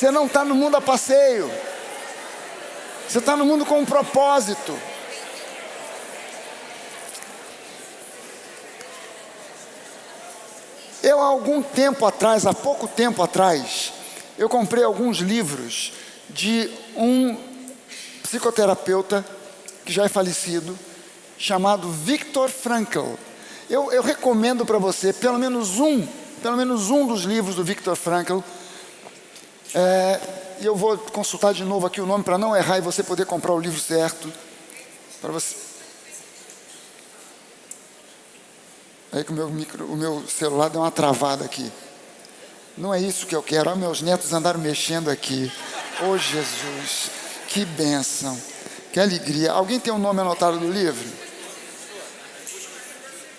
Você não está no mundo a passeio. Você está no mundo com um propósito. Eu, há pouco tempo atrás, eu comprei alguns livros de um psicoterapeuta que já é falecido, chamado Viktor Frankl. Eu recomendo para você pelo menos um dos livros do Viktor Frankl. E eu vou consultar de novo aqui o nome para não errar e você poder comprar o livro certo. Para você. Aí que o meu celular deu uma travada aqui. Não é isso que eu quero. Olha, meus netos andaram mexendo aqui. Oh, Jesus, que bênção, que alegria. Alguém tem o nome anotado do livro?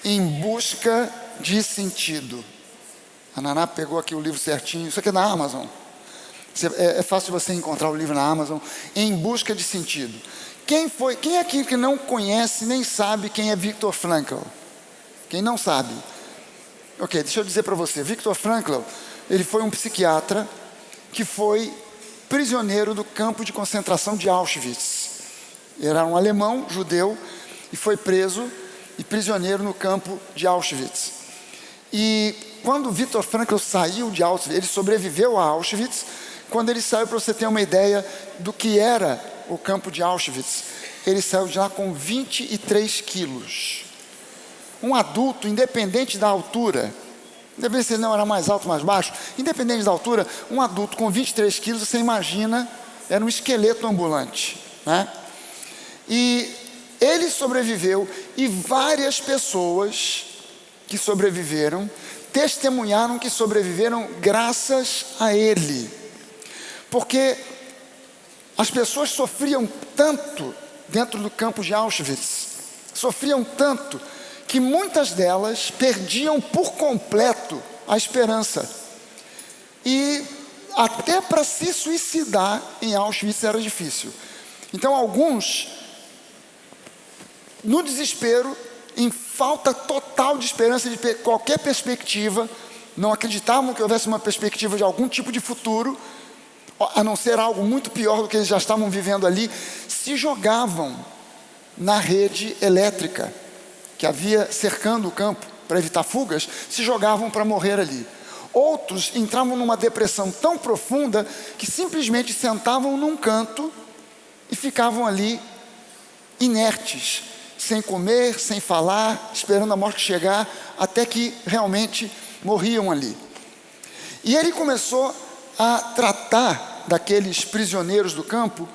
Em Busca de Sentido. A Naná pegou aqui o livro certinho. Isso aqui é da Amazon. É fácil você encontrar o livro na Amazon. Em Busca de Sentido. Quem é aqui que não conhece nem sabe quem é Viktor Frankl? Quem não sabe? Ok, deixa eu dizer para você. Viktor Frankl, ele foi um psiquiatra que foi prisioneiro do campo de concentração de Auschwitz. Ele era um alemão, judeu, e foi preso e prisioneiro no campo de Auschwitz. E quando Viktor Frankl saiu de Auschwitz, ele sobreviveu a Auschwitz. Quando ele saiu, para você ter uma ideia do que era o campo de Auschwitz, ele saiu de lá com 23 quilos. Um adulto, independente da altura, independente se ele não era mais alto ou mais baixo, independente da altura, um adulto com 23 quilos, você imagina, era um esqueleto ambulante, né? E ele sobreviveu, e várias pessoas que sobreviveram, testemunharam que sobreviveram graças a ele. Porque as pessoas sofriam tanto dentro do campo de Auschwitz, sofriam tanto, que muitas delas perdiam por completo a esperança. E até para se suicidar em Auschwitz era difícil. Então alguns, no desespero, em falta total de esperança, de qualquer perspectiva, não acreditavam que houvesse uma perspectiva de algum tipo de futuro, a não ser algo muito pior do que eles já estavam vivendo ali, se jogavam na rede elétrica que havia cercando o campo para evitar fugas, se jogavam para morrer ali. Outros entravam numa depressão tão profunda que simplesmente sentavam num canto e ficavam ali inertes, sem comer, sem falar, esperando a morte chegar, até que realmente morriam ali. E ele começou a tratar daqueles prisioneiros do campo,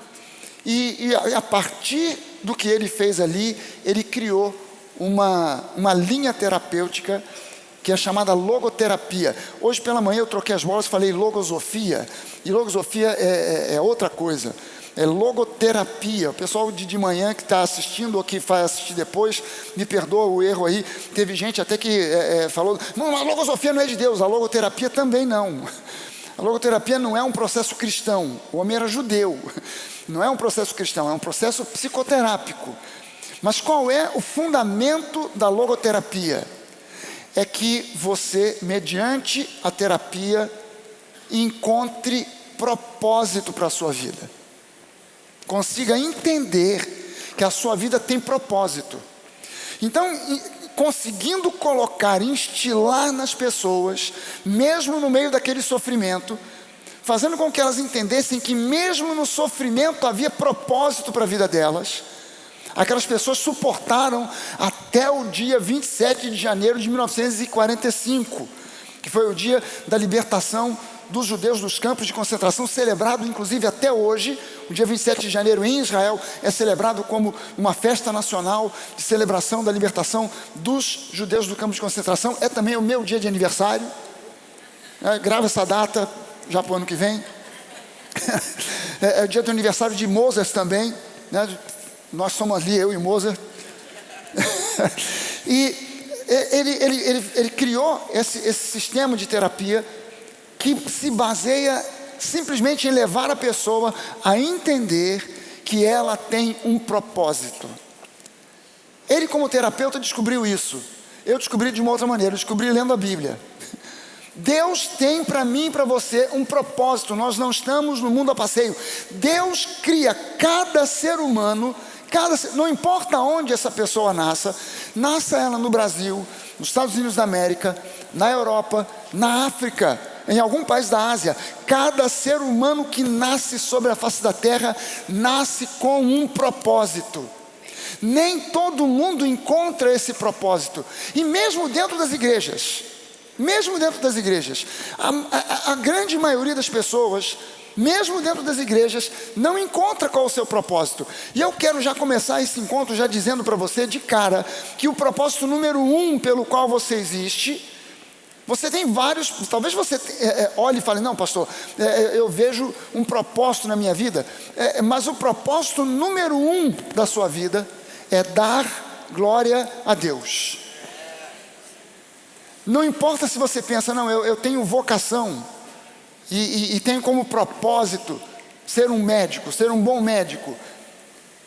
e a partir do que ele fez ali, ele criou uma linha terapêutica que é chamada logoterapia. Hoje pela manhã eu troquei as bolas e falei logosofia, e logosofia é outra coisa, é logoterapia. O pessoal de manhã que está assistindo ou que vai assistir depois, me perdoa o erro aí, teve gente até que falou, não, a logosofia não é de Deus, a logoterapia também não. A logoterapia não é um processo cristão, o homem era judeu, não é um processo cristão, é um processo psicoterápico. Mas qual é o fundamento da logoterapia? É que você, mediante a terapia, encontre propósito para a sua vida. Consiga entender que a sua vida tem propósito. Então, conseguindo colocar, instilar nas pessoas, mesmo no meio daquele sofrimento, fazendo com que elas entendessem que mesmo no sofrimento havia propósito para a vida delas. Aquelas pessoas suportaram até o dia 27 de janeiro de 1945, que foi o dia da libertação dos judeus dos campos de concentração, celebrado inclusive até hoje. O dia 27 de janeiro em Israel é celebrado como uma festa nacional de celebração da libertação dos judeus do campo de concentração. É também o meu dia de aniversário. Grava essa data já para o ano que vem. É o dia do aniversário de Mozart também, né? Nós somos ali, eu e Mozart. E ele criou esse sistema de terapia que se baseia simplesmente em levar a pessoa a entender que ela tem um propósito. Ele, como terapeuta, descobriu isso. Eu descobri de uma outra maneira, eu descobri lendo a Bíblia. Deus tem para mim e para você um propósito. Nós não estamos no mundo a passeio. Deus cria cada ser humano, não importa onde essa pessoa nasça ela no Brasil, nos Estados Unidos da América, na Europa, na África, em algum país da Ásia, cada ser humano que nasce sobre a face da terra, nasce com um propósito. Nem todo mundo encontra esse propósito. E mesmo dentro das igrejas, a grande maioria das pessoas, mesmo dentro das igrejas, não encontra qual é o seu propósito. E eu quero já começar esse encontro já dizendo para você de cara, que o propósito número 1 pelo qual você existe, você tem vários. Talvez você olhe e fale, não pastor, eu vejo um propósito na minha vida, mas o propósito número 1 da sua vida é dar glória a Deus. Não importa se você pensa, não, eu tenho vocação e tenho como propósito ser um médico, ser um bom médico.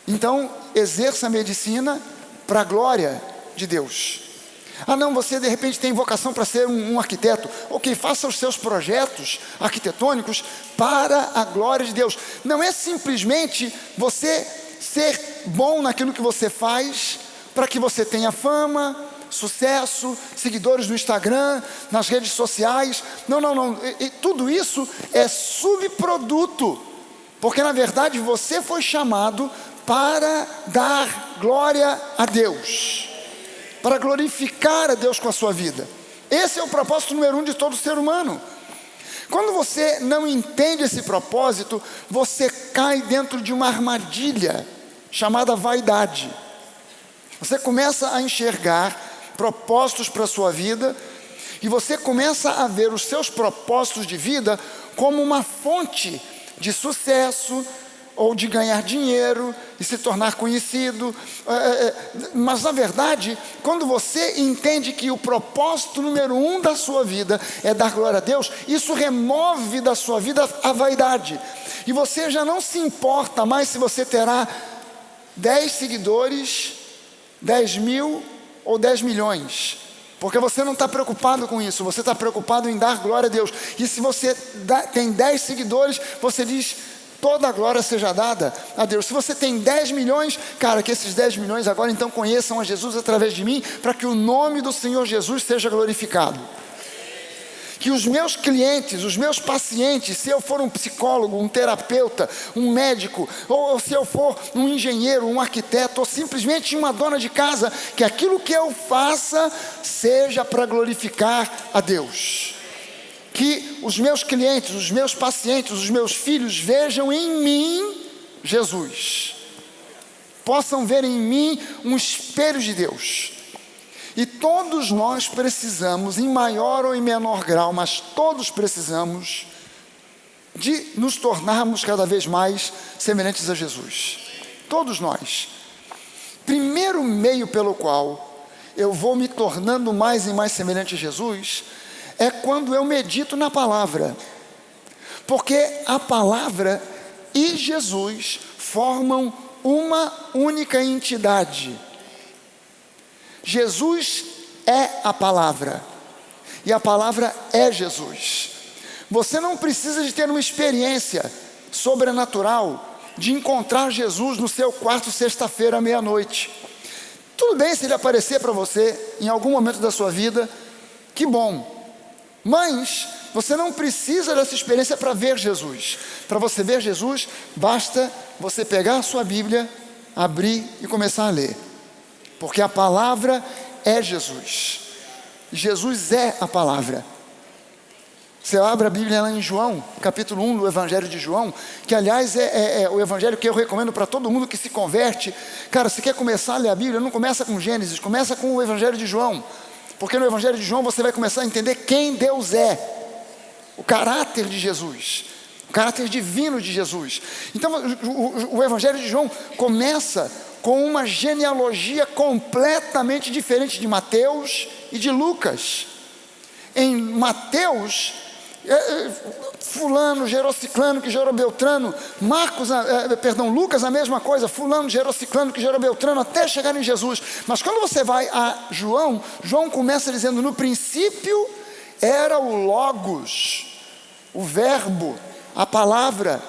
Então, exerça a medicina para a glória de Deus. Ah não, você de repente tem vocação para ser um arquiteto. Ok, faça os seus projetos arquitetônicos para a glória de Deus. Não é simplesmente você ser bom naquilo que você faz, para que você tenha fama, sucesso, seguidores no Instagram, nas redes sociais. Não. E tudo isso é subproduto, porque na verdade você foi chamado para dar glória a Deus, para glorificar a Deus com a sua vida. Esse é o propósito número 1 de todo ser humano. Quando você não entende esse propósito, você cai dentro de uma armadilha chamada vaidade. Você começa a enxergar propósitos para a sua vida, e você começa a ver os seus propósitos de vida como uma fonte de sucesso, ou de ganhar dinheiro e se tornar conhecido. Mas na verdade, quando você entende que o propósito número 1 da sua vida é dar glória a Deus, isso remove da sua vida a vaidade, e você já não se importa mais se você terá 10 seguidores, 10 mil ou 10 milhões, porque você não está preocupado com isso, você está preocupado em dar glória a Deus. E se você tem 10 seguidores, você diz, toda a glória seja dada a Deus. Se você tem 10 milhões, cara, que esses 10 milhões agora então conheçam a Jesus através de mim, para que o nome do Senhor Jesus seja glorificado. Que os meus clientes, os meus pacientes, se eu for um psicólogo, um terapeuta, um médico, ou se eu for um engenheiro, um arquiteto, ou simplesmente uma dona de casa, que aquilo que eu faça seja para glorificar a Deus. Que os meus clientes, os meus pacientes, os meus filhos vejam em mim Jesus, possam ver em mim um espelho de Deus. E todos nós precisamos, em maior ou em menor grau, mas todos precisamos de nos tornarmos cada vez mais semelhantes a Jesus. Todos nós. Primeiro meio pelo qual eu vou me tornando mais e mais semelhante a Jesus é quando eu medito na palavra. Porque a palavra e Jesus formam uma única entidade. Jesus é a palavra, e a palavra é Jesus. Você não precisa de ter uma experiência sobrenatural de encontrar Jesus no seu quarto sexta-feira à meia-noite. Tudo bem se ele aparecer para você em algum momento da sua vida, que bom, mas você não precisa dessa experiência para ver Jesus. Para você ver Jesus, basta você pegar a sua Bíblia, abrir e começar a ler. Porque a palavra é Jesus. Jesus é a palavra. Você abre a Bíblia lá em João, capítulo 1 do Evangelho de João, que aliás é o Evangelho que eu recomendo para todo mundo que se converte. Cara, se quer começar a ler a Bíblia, não começa com Gênesis, começa com o Evangelho de João. Porque no Evangelho de João você vai começar a entender quem Deus é, o caráter de Jesus, o caráter divino de Jesus. Então o Evangelho de João começa com uma genealogia completamente diferente de Mateus e de Lucas. Em Mateus, fulano gerou ciclano que gerou Beltrano. Lucas a mesma coisa, fulano gerou ciclano que gerou Beltrano, até chegar em Jesus. Mas quando você vai a João, João começa dizendo, no princípio era o Logos, o verbo, a palavra.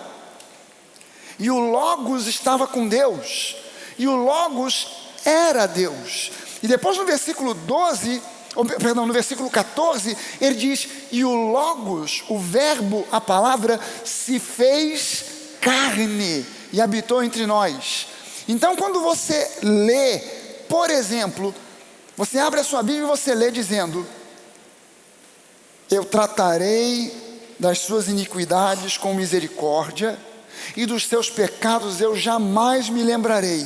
E o Logos estava com Deus, e o Logos era Deus. E depois no versículo 12, no versículo 14, ele diz: e o Logos, o verbo, a palavra, se fez carne e habitou entre nós. Então quando você lê, por exemplo, você abre a sua Bíblia e você lê dizendo: eu tratarei das suas iniquidades com misericórdia, e dos seus pecados eu jamais me lembrarei.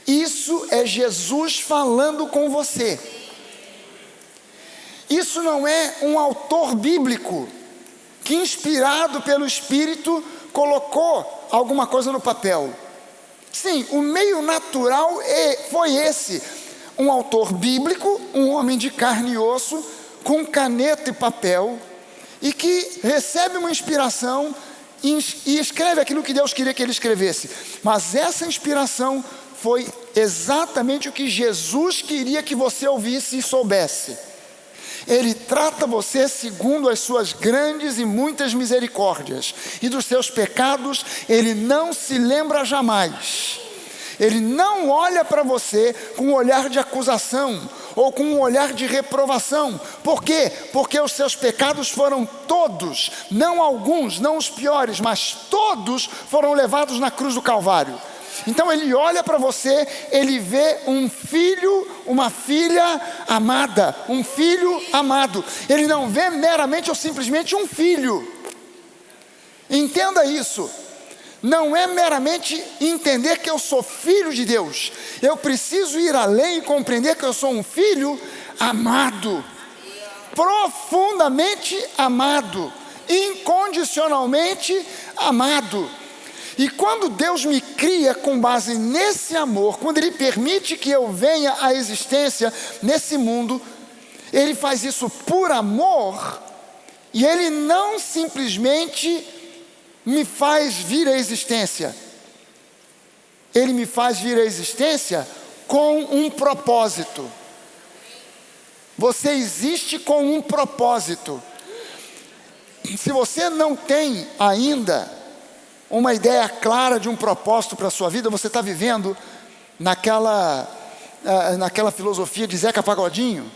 Isso é Jesus falando com você. Isso não é um autor bíblico que, inspirado pelo Espírito, colocou alguma coisa no papel. Sim, o meio natural foi esse: um autor bíblico, um homem de carne e osso, com caneta e papel, e que recebe uma inspiração e escreve aquilo que Deus queria que ele escrevesse. Mas essa inspiração foi exatamente o que Jesus queria que você ouvisse e soubesse. Ele trata você segundo as suas grandes e muitas misericórdias, e dos seus pecados ele não se lembra jamais. Ele não olha para você com um olhar de acusação ou com um olhar de reprovação. Por quê? Porque os seus pecados foram todos, não alguns, não os piores, mas todos foram levados na cruz do Calvário. Então ele olha para você, ele vê um filho, uma filha amada, um filho amado. Ele não vê meramente ou simplesmente um filho. Entenda isso. Não é meramente entender que eu sou filho de Deus. Eu preciso ir além e compreender que eu sou um filho amado, profundamente amado, incondicionalmente amado. E quando Deus me cria com base nesse amor, quando Ele permite que eu venha à existência nesse mundo, Ele faz isso por amor, e Ele não simplesmente me faz vir à existência. Ele me faz vir à existência com um propósito. Você existe com um propósito. Se você não tem ainda uma ideia clara de um propósito para a sua vida, você está vivendo naquela filosofia de Zeca Pagodinho.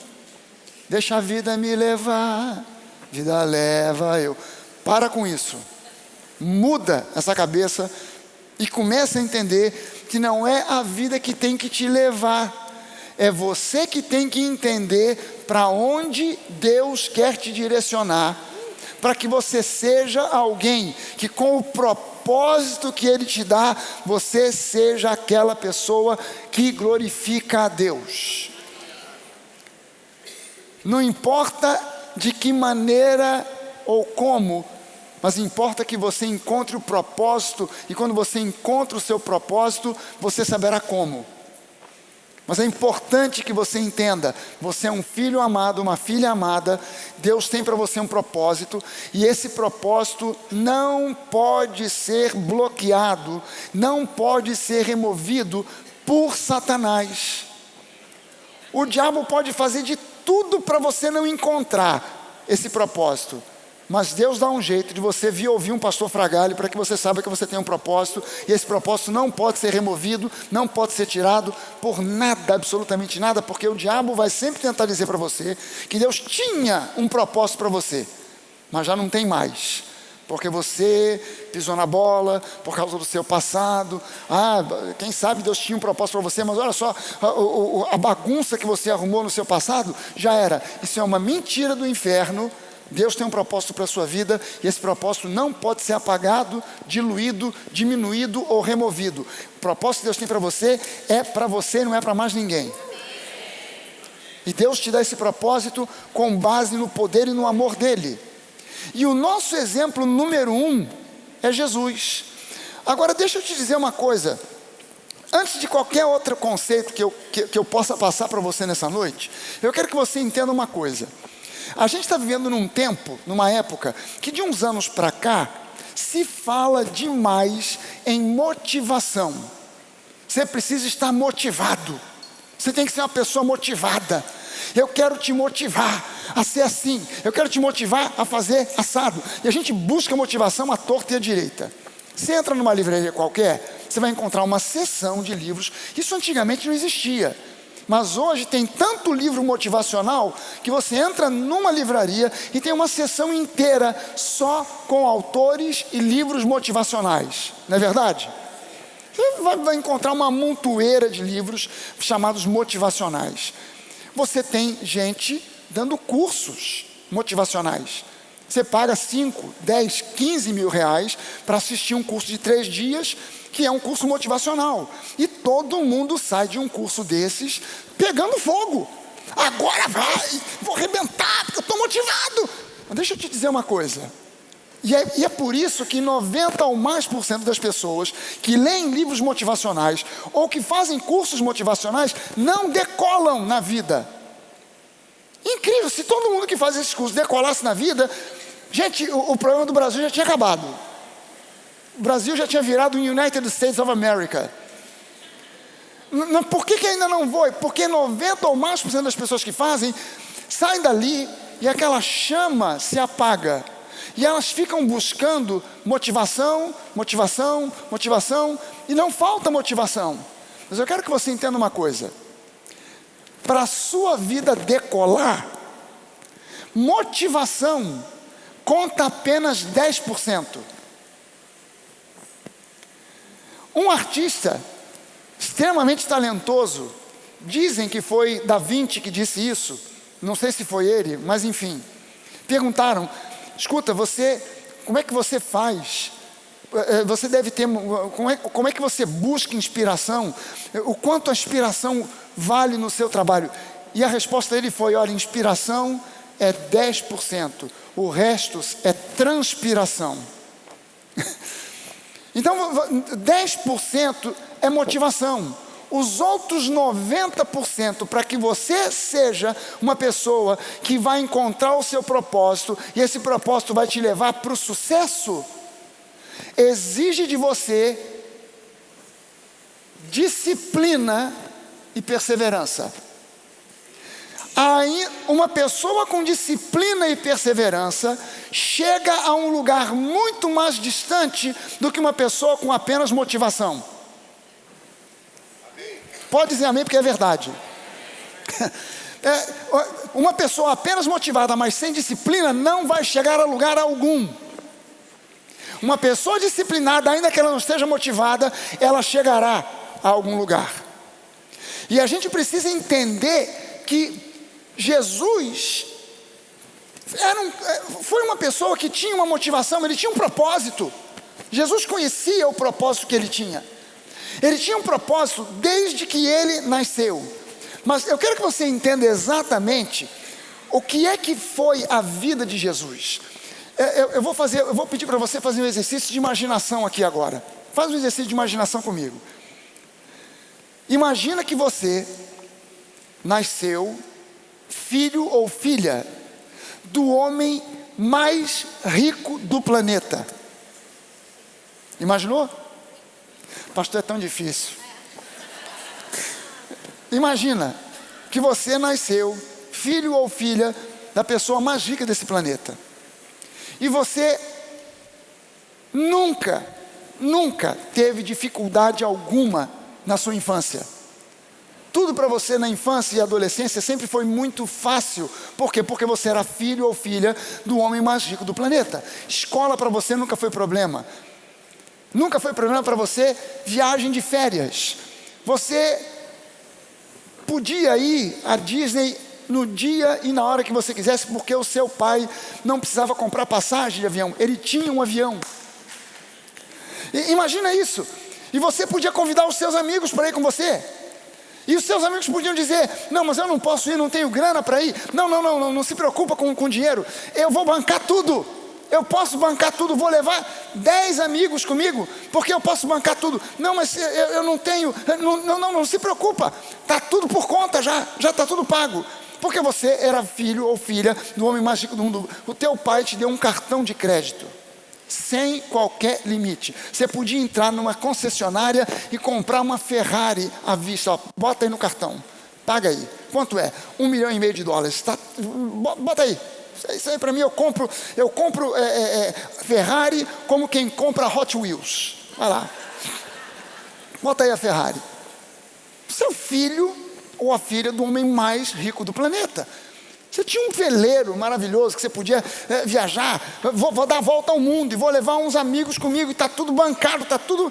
Deixa a vida me levar, vida leva eu. Para com isso. Muda essa cabeça e começa a entender que não é a vida que tem que te levar. É você que tem que entender para onde Deus quer te direcionar, para que você seja alguém que, com o propósito que Ele te dá, você seja aquela pessoa que glorifica a Deus. Não importa de que maneira ou como, mas importa que você encontre o propósito, e quando você encontra o seu propósito, você saberá como. Mas é importante que você entenda, você é um filho amado, uma filha amada, Deus tem para você um propósito, e esse propósito não pode ser bloqueado, não pode ser removido por Satanás. O diabo pode fazer de tudo para você não encontrar esse propósito, mas Deus dá um jeito de você vir ouvir um pastor Fragale para que você saiba que você tem um propósito, e esse propósito não pode ser removido, não pode ser tirado por nada, absolutamente nada, porque o diabo vai sempre tentar dizer para você que Deus tinha um propósito para você, mas já não tem mais, porque você pisou na bola por causa do seu passado. Quem sabe Deus tinha um propósito para você, mas olha só, a bagunça que você arrumou no seu passado, já era. Isso é uma mentira do inferno. Deus tem um propósito para a sua vida, e esse propósito não pode ser apagado, diluído, diminuído ou removido. O propósito que Deus tem para você, não é para mais ninguém. E Deus te dá esse propósito com base no poder e no amor dEle. E o nosso exemplo número 1 é Jesus. Agora deixa eu te dizer uma coisa. Antes de qualquer outro conceito que eu possa passar para você nessa noite, eu quero que você entenda uma coisa. A gente está vivendo num tempo, numa época, que de uns anos para cá, se fala demais em motivação. Você precisa estar motivado. Você tem que ser uma pessoa motivada. Eu quero te motivar. a ser assim, eu quero te motivar a fazer assado. E a gente busca motivação à torta e à direita. Você entra numa livraria qualquer, você vai encontrar uma seção de livros. Isso antigamente não existia. Mas hoje tem tanto livro motivacional que você entra numa livraria e tem uma seção inteira só com autores e livros motivacionais. Não é verdade? Você vai encontrar uma montoeira de livros chamados motivacionais. Você tem gente dando cursos motivacionais. Você paga 5, 10, 15 mil reais para assistir um curso de 3 dias, que é um curso motivacional. E todo mundo sai de um curso desses pegando fogo. Agora vai, vou arrebentar, porque eu estou motivado. Mas deixa eu te dizer uma coisa. E é por isso que 90% ou mais das pessoas que leem livros motivacionais ou que fazem cursos motivacionais não decolam na vida. Incrível, se todo mundo que faz esses cursos decolasse na vida, gente, o problema do Brasil já tinha acabado. O Brasil já tinha virado o United States of America. Por que ainda não foi? Porque 90% ou mais das pessoas que fazem saem dali e aquela chama se apaga. E elas ficam buscando motivação, motivação, motivação, e não falta motivação. Mas eu quero que você entenda uma coisa. Para a sua vida decolar, motivação conta apenas 10%. Um artista extremamente talentoso, dizem que foi Da Vinci que disse isso, não sei se foi ele, mas enfim, perguntaram: escuta, como é que você faz? Você deve ter, como é que você busca inspiração? O quanto a inspiração vale no seu trabalho? E a resposta dele foi: olha, inspiração é 10%, o resto é transpiração. Então 10% é motivação. Os outros 90%, para que você seja uma pessoa que vai encontrar o seu propósito, e esse propósito vai te levar para o sucesso, exige de você disciplina e perseverança. Aí, uma pessoa com disciplina e perseverança chega a um lugar muito mais distante do que uma pessoa com apenas motivação. Pode dizer amém, porque é verdade. Uma pessoa apenas motivada, mas sem disciplina, não vai chegar a lugar algum. Uma pessoa disciplinada, ainda que ela não esteja motivada, ela chegará a algum lugar. E a gente precisa entender que Jesus foi uma pessoa que tinha uma motivação, ele tinha um propósito. Jesus conhecia o propósito que ele tinha. Ele tinha um propósito desde que ele nasceu. Mas eu quero que você entenda exatamente o que é que foi a vida de Jesus. Eu vou pedir para você fazer um exercício de imaginação aqui agora. Faz um exercício de imaginação comigo. Imagina que você nasceu filho ou filha do homem mais rico do planeta. Imaginou? Pastor, é tão difícil. Imagina que você nasceu filho ou filha da pessoa mais rica desse planeta. E você nunca teve dificuldade alguma na sua infância. Tudo para você na infância e adolescência sempre foi muito fácil. Por quê? Porque você era filho ou filha do homem mais rico do planeta. Escola para você nunca foi problema. Nunca foi problema para você viagem de férias. Você podia ir à Disney no dia e na hora que você quisesse, porque o seu pai não precisava comprar passagem de avião. Ele tinha um avião. Imagina isso. E você podia convidar os seus amigos para ir com você. E os seus amigos podiam dizer: não, mas eu não posso ir, não tenho grana para ir. Não se preocupa com dinheiro. Eu vou bancar tudo. Eu posso bancar tudo, vou levar 10 amigos comigo, porque eu posso bancar tudo. Não, mas eu não tenho. Não se preocupa. Está tudo por conta já está tudo pago. Porque você era filho ou filha do homem mais rico do mundo. O teu pai te deu um cartão de crédito, sem qualquer limite. Você podia entrar numa concessionária e comprar uma Ferrari à vista. Bota aí no cartão, paga aí. quanto é? $1,5 milhão. Tá, bota aí. Isso aí para mim, eu compro Ferrari como quem compra Hot Wheels. Vai lá. Bota aí a Ferrari. Seu filho ou a filha do homem mais rico do planeta. Você tinha um veleiro maravilhoso que você podia viajar. Vou dar a volta ao mundo e vou levar uns amigos comigo. E está tudo bancado, está tudo...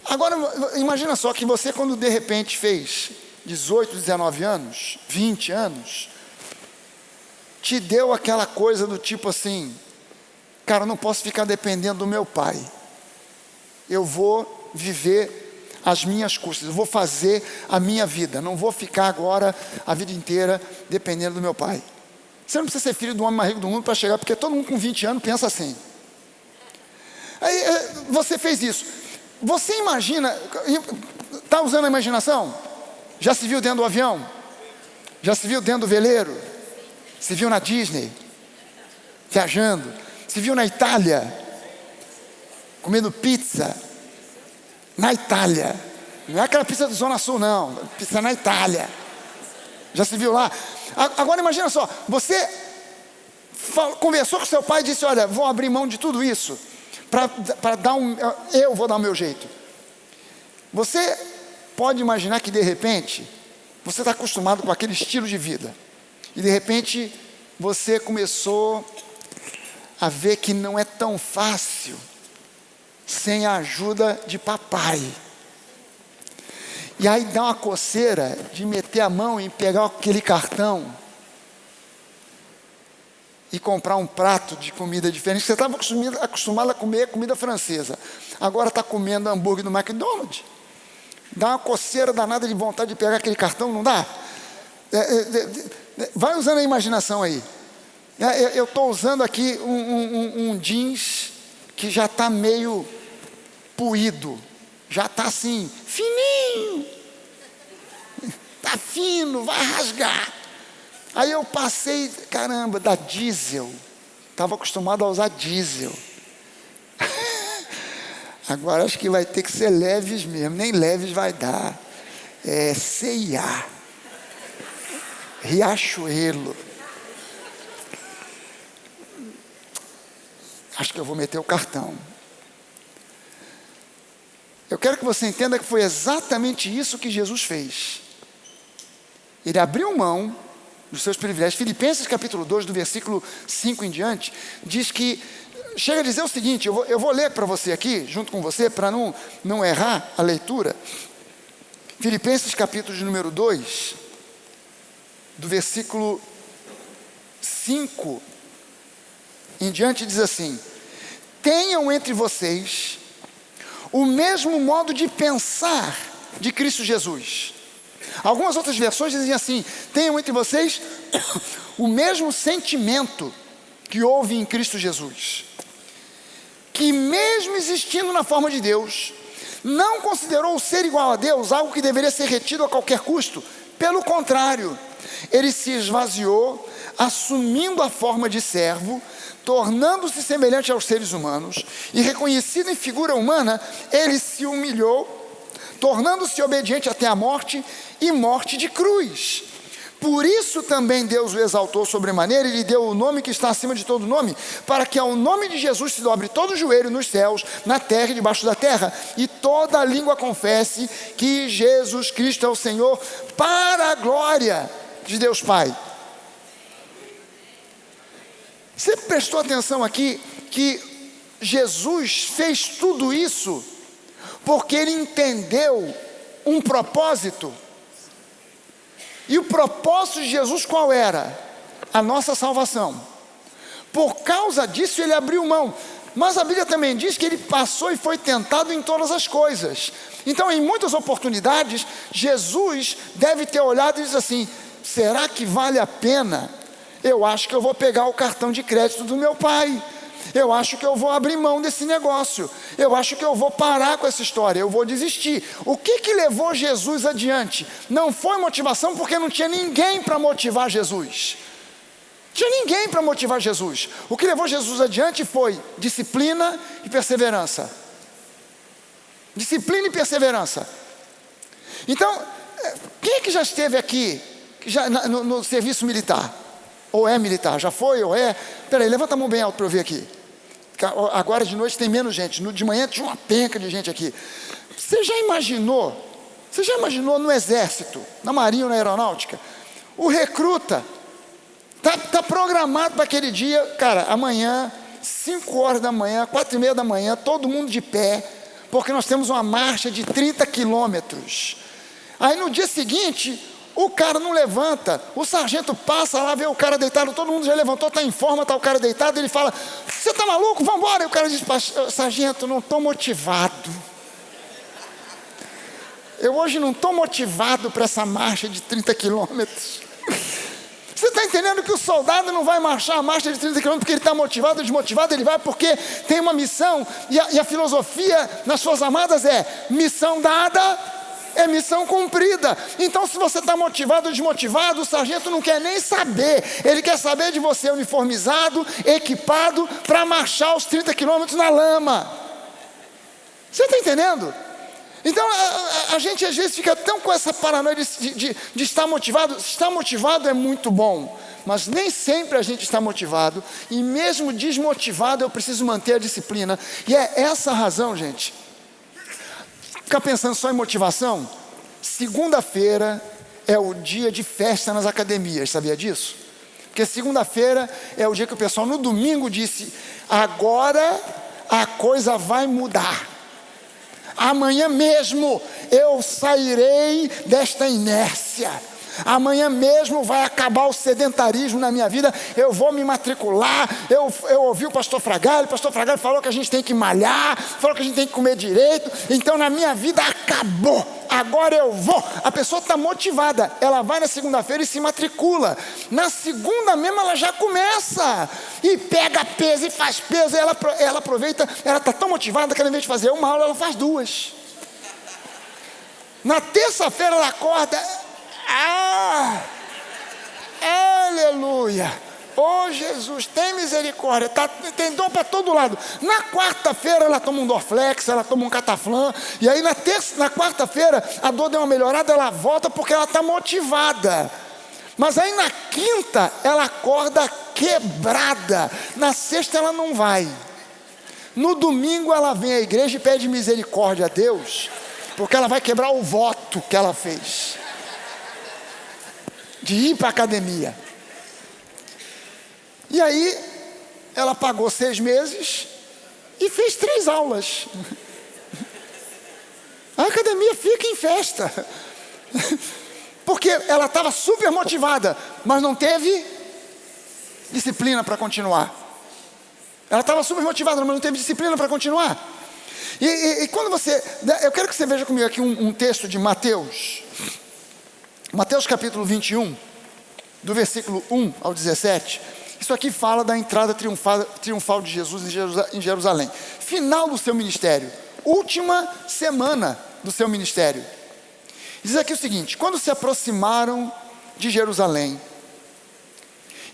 Agora, imagina só que você, quando de repente fez 18, 19 anos, 20 anos, te deu aquela coisa do tipo assim, cara, eu não posso ficar dependendo do meu pai. Eu vou viver as minhas custas, eu vou fazer a minha vida. Não vou ficar agora a vida inteira dependendo do meu pai. Você não precisa ser filho do homem mais rico do mundo para chegar, porque todo mundo com 20 anos pensa assim. Aí você fez isso. Você imagina, está usando a imaginação? Já se viu dentro do avião? Já se viu dentro do veleiro? Se viu na Disney? Viajando? Se viu na Itália? Comendo pizza? Na Itália. Não é aquela pizza do Zona Sul, não. Pizza na Itália. Já se viu lá? Agora imagina só, você conversou com seu pai e disse, olha, vou abrir mão de tudo isso para dar eu vou dar o meu jeito. Você pode imaginar que de repente você está acostumado com aquele estilo de vida e de repente você começou a ver que não é tão fácil sem a ajuda de papai. E aí dá uma coceira de meter a mão e pegar aquele cartão e comprar um prato de comida diferente. Você estava acostumado a comer comida francesa, agora está comendo hambúrguer do McDonald's. Dá uma coceira danada de vontade de pegar aquele cartão, não dá? Vai usando a imaginação aí. Eu estou usando aqui um jeans que já está meio puído, já está assim, fininho, está fino, vai rasgar. Aí eu passei, caramba, da diesel, estava acostumado a usar diesel. Agora acho que vai ter que ser leves mesmo, nem leves vai dar. C&A, Riachuelo. Acho que eu vou meter o cartão. Eu quero que você entenda que foi exatamente isso que Jesus fez. Ele abriu mão dos seus privilégios. Filipenses capítulo 2, do versículo 5 em diante, diz que, chega a dizer o seguinte, eu vou ler para você aqui, junto com você, para não errar a leitura. Filipenses capítulo de número 2, do versículo 5 em diante, diz assim: tenham entre vocês o mesmo modo de pensar de Cristo Jesus. Algumas outras versões dizem assim: tenham entre vocês o mesmo sentimento que houve em Cristo Jesus, que mesmo existindo na forma de Deus, não considerou o ser igual a Deus algo que deveria ser retido a qualquer custo. Pelo contrário, ele se esvaziou, assumindo a forma de servo, tornando-se semelhante aos seres humanos, e reconhecido em figura humana, ele se humilhou, tornando-se obediente até a morte, e morte de cruz. Por isso também Deus o exaltou sobremaneira e lhe deu o nome que está acima de todo nome, para que ao nome de Jesus se dobre todo o joelho nos céus, na terra e debaixo da terra, e toda a língua confesse que Jesus Cristo é o Senhor, para a glória de Deus Pai. Você prestou atenção aqui que Jesus fez tudo isso porque ele entendeu um propósito? E o propósito de Jesus qual era? A nossa salvação. Por causa disso ele abriu mão. Mas a Bíblia também diz que ele passou e foi tentado em todas as coisas. Então, em muitas oportunidades, Jesus deve ter olhado e disse assim: será que vale a pena? Eu acho que eu vou pegar o cartão de crédito do meu pai. Eu acho que eu vou abrir mão desse negócio. Eu acho que eu vou parar com essa história. Eu vou desistir. O que levou Jesus adiante? Não foi motivação, porque não tinha ninguém para motivar Jesus. Tinha ninguém para motivar Jesus. O que levou Jesus adiante foi disciplina e perseverança. Disciplina e perseverança. Então, quem é que já esteve aqui já no serviço militar? Ou é militar? Já foi ou é? Peraí, levanta a mão bem alto para eu ver aqui. Agora de noite tem menos gente. De manhã tinha uma penca de gente aqui. Você já imaginou no exército, na marinha ou na aeronáutica? O recruta tá programado para aquele dia, cara, amanhã, 5 horas da manhã, 4:30 da manhã, todo mundo de pé, porque nós temos uma marcha de 30 quilômetros. Aí no dia seguinte, o cara não levanta, o sargento passa lá, vê o cara deitado, todo mundo já levantou, está em forma, está o cara deitado, ele fala, você está maluco? Vamos embora. E o cara diz, sargento, não estou motivado. Eu hoje não estou motivado para essa marcha de 30 quilômetros. Você está entendendo que o soldado não vai marchar a marcha de 30 quilômetros porque ele está motivado ou desmotivado? Ele vai porque tem uma missão. E a filosofia nas Forças Armadas é missão dada, é missão cumprida. Então, se você está motivado ou desmotivado, o sargento não quer nem saber. Ele quer saber de você uniformizado, equipado, para marchar os 30 quilômetros na lama. Você está entendendo? Então, a gente às vezes fica tão com essa paranoia de estar motivado. Estar motivado é muito bom, mas nem sempre a gente está motivado. E mesmo desmotivado, eu preciso manter a disciplina. E é essa a razão, gente. Ficar pensando só em motivação? Segunda-feira é o dia de festa nas academias, sabia disso? Porque segunda-feira é o dia que o pessoal no domingo disse, agora a coisa vai mudar. Amanhã mesmo eu sairei desta inércia. Amanhã mesmo vai acabar o sedentarismo na minha vida. Eu vou me matricular. Eu ouvi o pastor Fragalho falou que a gente tem que malhar, falou que a gente tem que comer direito. Então na minha vida acabou. Agora eu vou. A pessoa está motivada. Ela vai na segunda-feira e se matricula. Na segunda mesmo ela já começa. E pega peso e faz peso. Ela aproveita. Ela está tão motivada que ao invés de fazer uma aula, ela faz 2. Na terça-feira ela acorda. Aleluia. Oh Jesus, tem misericórdia. Tem dor para todo lado. Na quarta-feira ela toma um Dorflex, ela toma um Cataflã. E aí na quarta-feira a dor deu uma melhorada, ela volta porque ela está motivada. Mas aí na quinta ela acorda quebrada. Na sexta ela não vai. No domingo ela vem à igreja e pede misericórdia a Deus, porque ela vai quebrar o voto que ela fez de ir para a academia. E aí ela pagou 6 meses e fez 3 aulas. A academia fica em festa, porque ela estava super motivada, mas não teve disciplina para continuar. Ela estava super motivada, mas não teve disciplina para continuar. E quando eu quero que você veja comigo aqui um texto de Mateus capítulo 21, do versículo 1 ao 17. Isso aqui fala da entrada triunfal de Jesus em Jerusalém. Final do seu ministério. Última semana do seu ministério. Diz aqui o seguinte: quando se aproximaram de Jerusalém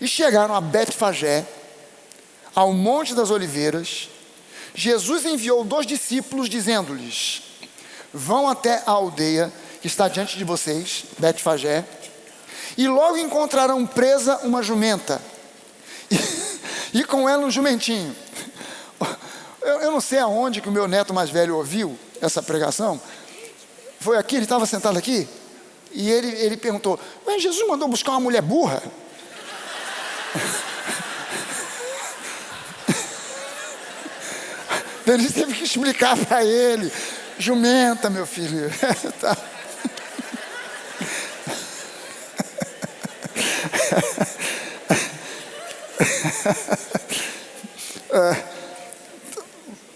e chegaram a Betfagé, ao Monte das Oliveiras, Jesus enviou 2 discípulos dizendo-lhes, vão até a aldeia que está diante de vocês, Betfagé, e logo encontrarão presa uma jumenta, e com ela um jumentinho. Eu não sei aonde que o meu neto mais velho ouviu essa pregação. Foi aqui, ele estava sentado aqui, e ele perguntou, mas Jesus mandou buscar uma mulher burra? Ele teve que explicar para ele, jumenta, meu filho. Tá.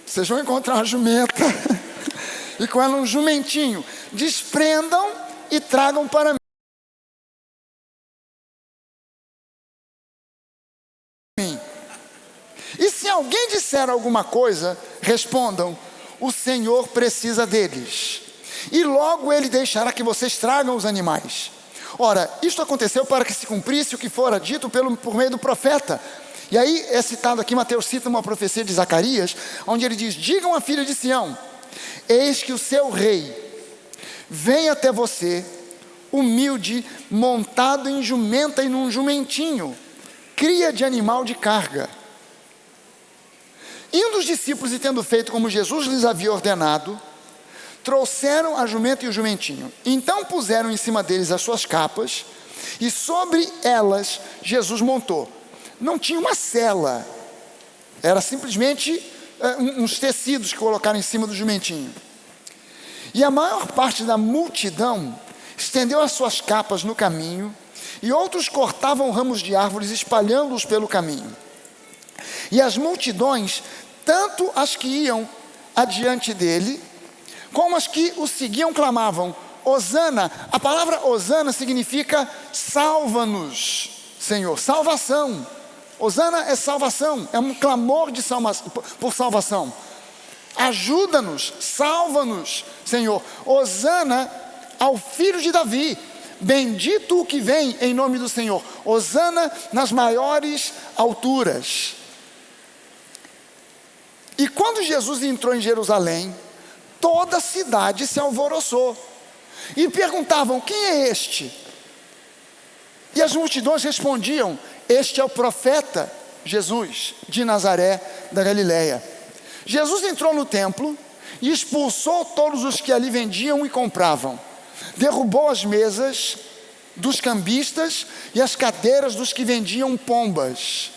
Vocês vão encontrar uma jumenta e com ela um jumentinho. Desprendam e tragam para mim. E se alguém disser alguma coisa, respondam, o Senhor precisa deles, e logo Ele deixará que vocês tragam os animais. Ora, isto aconteceu para que se cumprisse o que fora dito por meio do profeta. E aí é citado aqui, Mateus cita uma profecia de Zacarias, onde ele diz, digam à filha de Sião, eis que o seu rei vem até você, humilde, montado em jumenta e num jumentinho, cria de animal de carga. Indo os discípulos e tendo feito como Jesus lhes havia ordenado, trouxeram a jumenta e o jumentinho. Então puseram em cima deles as suas capas, e sobre elas Jesus montou. Não tinha uma sela, era simplesmente uns tecidos que colocaram em cima do jumentinho. E a maior parte da multidão estendeu as suas capas no caminho, e outros cortavam ramos de árvores, espalhando-os pelo caminho. E as multidões, tanto as que iam adiante dele, como as que o seguiam, clamavam: Hosana. A palavra Hosana significa salva-nos, Senhor, salvação. Hosana é salvação, é um clamor de por salvação. Ajuda-nos, salva-nos, Senhor. Hosana ao filho de Davi. Bendito o que vem em nome do Senhor. Hosana nas maiores alturas. E quando Jesus entrou em Jerusalém, toda a cidade se alvoroçou. E perguntavam: quem é este? E as multidões respondiam: este é o profeta Jesus, de Nazaré da Galileia. Jesus entrou no templo e expulsou todos os que ali vendiam e compravam. Derrubou as mesas dos cambistas e as cadeiras dos que vendiam pombas.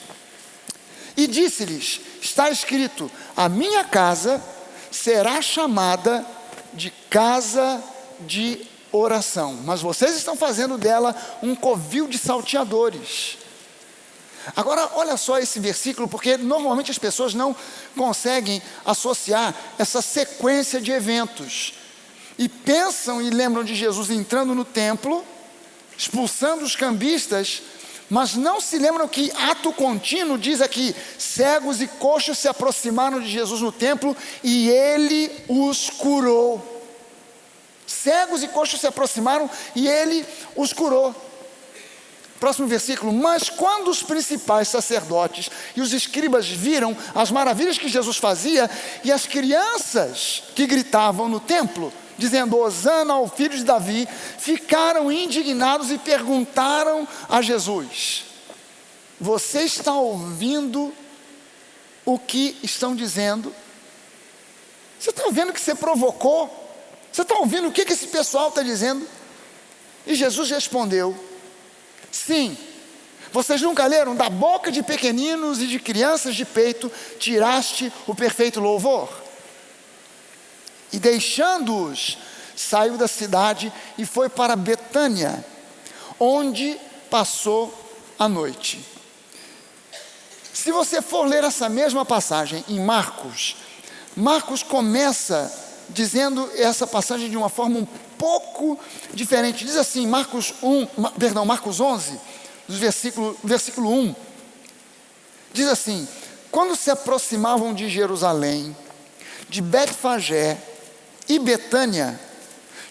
E disse-lhes: está escrito, a minha casa será chamada de casa de oração, mas vocês estão fazendo dela um covil de salteadores. Agora, olha só esse versículo, porque normalmente as pessoas não conseguem associar essa sequência de eventos. E pensam e lembram de Jesus entrando no templo, expulsando os cambistas, mas não se lembram que ato contínuo diz aqui: cegos e coxos se aproximaram de Jesus no templo e ele os curou. Cegos e coxos se aproximaram e ele os curou. Próximo versículo: mas quando os principais sacerdotes e os escribas viram as maravilhas que Jesus fazia e as crianças que gritavam no templo, dizendo Hosana ao filho de Davi, ficaram indignados e perguntaram a Jesus: você está ouvindo o que estão dizendo? Você está ouvindo o que você provocou? Você está ouvindo o que esse pessoal está dizendo? E Jesus respondeu: sim, vocês nunca leram? Da boca de pequeninos e de crianças de peito tiraste o perfeito louvor. E deixando-os, saiu da cidade e foi para Betânia, onde passou a noite. Se você for ler essa mesma passagem em Marcos, Marcos começa dizendo essa passagem de uma forma um pouco diferente. Diz assim, Marcos 11, versículo 1, diz assim: quando se aproximavam de Jerusalém, de Betfagé e Betânia,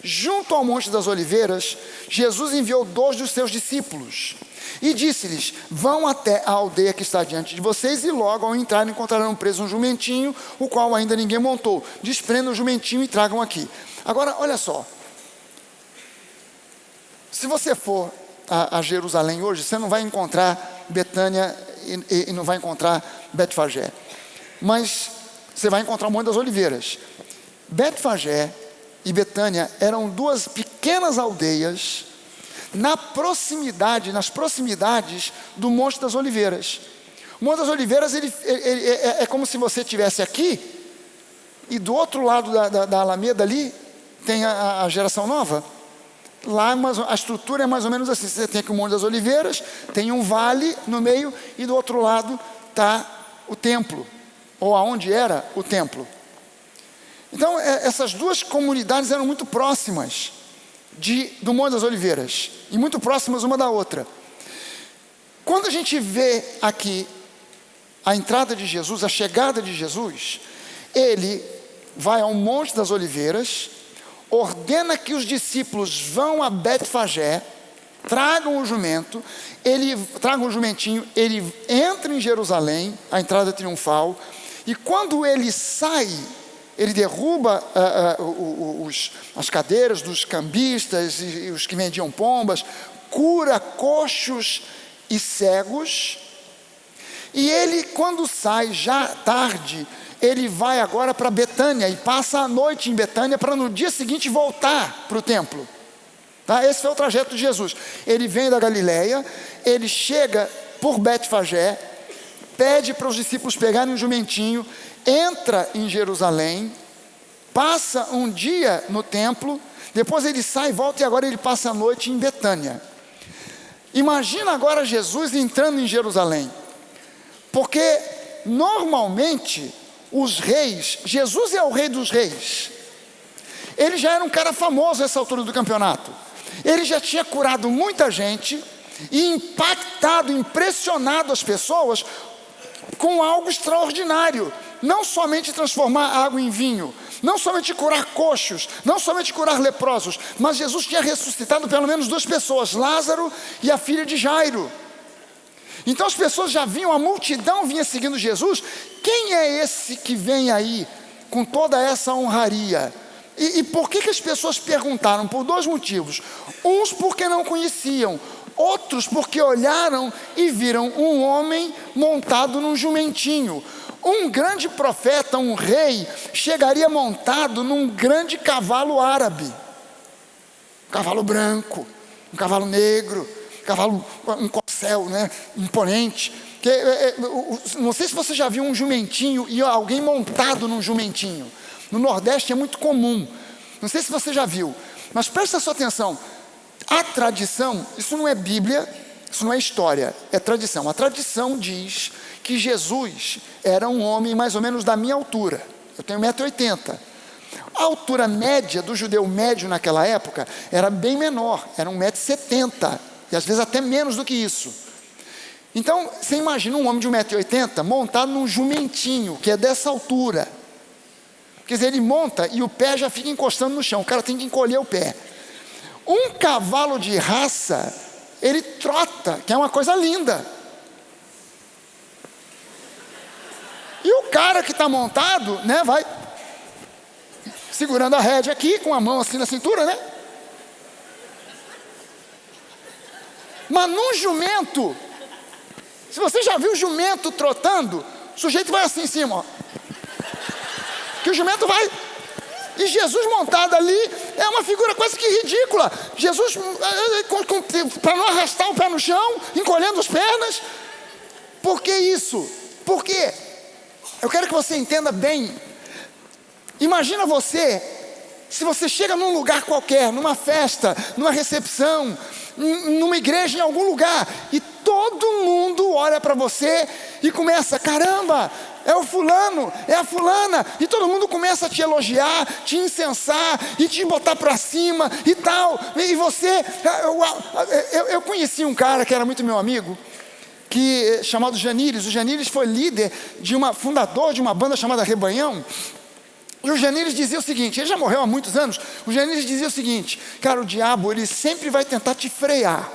junto ao Monte das Oliveiras, Jesus enviou 2 dos seus discípulos e disse-lhes: vão até a aldeia que está diante de vocês, e logo ao entrar encontrarão preso um jumentinho, o qual ainda ninguém montou. Desprendam o jumentinho e tragam aqui. Agora, olha só, se você for a Jerusalém hoje, você não vai encontrar Betânia e não vai encontrar Betfagé, mas você vai encontrar o Monte das Oliveiras. Betfagé e Betânia eram 2 pequenas aldeias nas proximidades do Monte das Oliveiras. O Monte das Oliveiras ele é como se você estivesse aqui e do outro lado da Alameda ali tem a Geração Nova. Lá a estrutura é mais ou menos assim: você tem aqui o Monte das Oliveiras, tem um vale no meio e do outro lado está o templo, ou aonde era o templo. Então essas 2 comunidades eram muito próximas do Monte das Oliveiras, e muito próximas uma da outra. Quando a gente vê aqui a entrada de Jesus, a chegada de Jesus, ele vai ao Monte das Oliveiras, ordena que os discípulos vão a Betfagé, tragam o jumentinho, ele entra em Jerusalém, a entrada triunfal, e quando ele sai ele derruba as cadeiras dos cambistas e os que vendiam pombas, cura coxos e cegos. E ele, quando sai já tarde, ele vai agora para Betânia e passa a noite em Betânia para no dia seguinte voltar para o templo. Tá? Esse foi o trajeto de Jesus. Ele vem da Galileia, ele chega por Betfagé, pede para os discípulos pegarem um jumentinho, entra em Jerusalém, passa um dia no templo, depois ele sai e volta, e agora ele passa a noite em Betânia. Imagina agora Jesus entrando em Jerusalém, porque normalmente os reis, Jesus é o rei dos reis, ele já era um cara famoso nessa altura do campeonato, ele já tinha curado muita gente e impactado, impressionado as pessoas com algo extraordinário. Não somente transformar água em vinho, não somente curar coxos, não somente curar leprosos, mas Jesus tinha ressuscitado pelo menos 2 pessoas, Lázaro e a filha de Jairo. Então as pessoas já vinham, a multidão vinha seguindo Jesus. Quem é esse que vem aí com toda essa honraria? E por que as pessoas perguntaram? Por 2 motivos. Uns porque não conheciam, outros porque olharam e viram um homem montado num jumentinho. Um grande profeta, um rei, chegaria montado num grande cavalo árabe. Um cavalo branco, um cavalo negro, um corcel, né, imponente. Não sei se você já viu um jumentinho e alguém montado num jumentinho. No Nordeste é muito comum. Não sei se você já viu, mas presta sua atenção. A tradição, isso não é Bíblia, isso não é história, é tradição. A tradição diz que Jesus era um homem mais ou menos da minha altura. Eu tenho 1,80 m. A altura média do judeu médio naquela época era bem menor, era 1,70 m, e às vezes até menos do que isso. Então, você imagina um homem de 1,80 m montado num jumentinho, que é dessa altura. Quer dizer, ele monta e o pé já fica encostando no chão, o cara tem que encolher o pé. Um cavalo de raça, ele trota, que é uma coisa linda. E o cara que está montado, né, vai segurando a rédea aqui, com a mão assim na cintura, né? Mas num jumento, se você já viu o jumento trotando, o sujeito vai assim em cima, ó. Que o jumento vai. E Jesus montado ali é uma figura quase que ridícula. Jesus, para não arrastar o pé no chão, encolhendo as pernas. Por que isso? Por quê? Eu quero que você entenda bem. Imagina você, se você chega num lugar qualquer, numa festa, numa recepção, numa igreja, em algum lugar, e todo mundo olha para você e começa: caramba, é o fulano, é a fulana, e todo mundo começa a te elogiar, te incensar e te botar para cima e tal. E você, eu conheci um cara que era muito meu amigo, chamado Janires. O Janires foi líder fundador de uma banda chamada Rebanhão. E o Janires dizia o seguinte, ele já morreu há muitos anos. O Janires dizia o seguinte: cara, o diabo, ele sempre vai tentar te frear.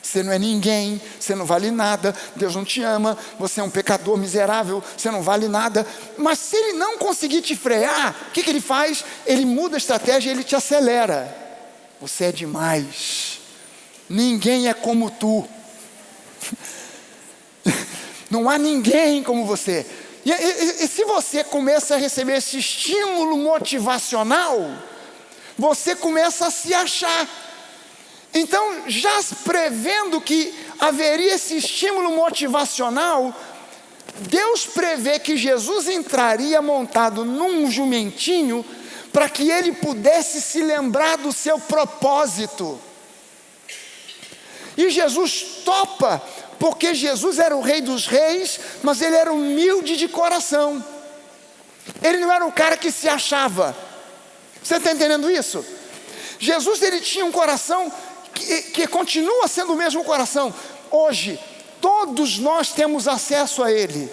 Você não é ninguém, você não vale nada, Deus não te ama, você é um pecador miserável, você não vale nada. Mas se ele não conseguir te frear, o que ele faz? Ele muda a estratégia e ele te acelera. Você é demais, ninguém é como tu. Não há ninguém como você. E se você começa a receber esse estímulo motivacional, você começa a se achar. Então, já prevendo que haveria esse estímulo motivacional, Deus prevê que Jesus entraria montado num jumentinho para que ele pudesse se lembrar do seu propósito. E Jesus topa, porque Jesus era o rei dos reis, mas ele era humilde de coração. Ele não era um cara que se achava. Você está entendendo isso? Jesus, ele tinha um coração que continua sendo o mesmo coração. Hoje, todos nós temos acesso a ele,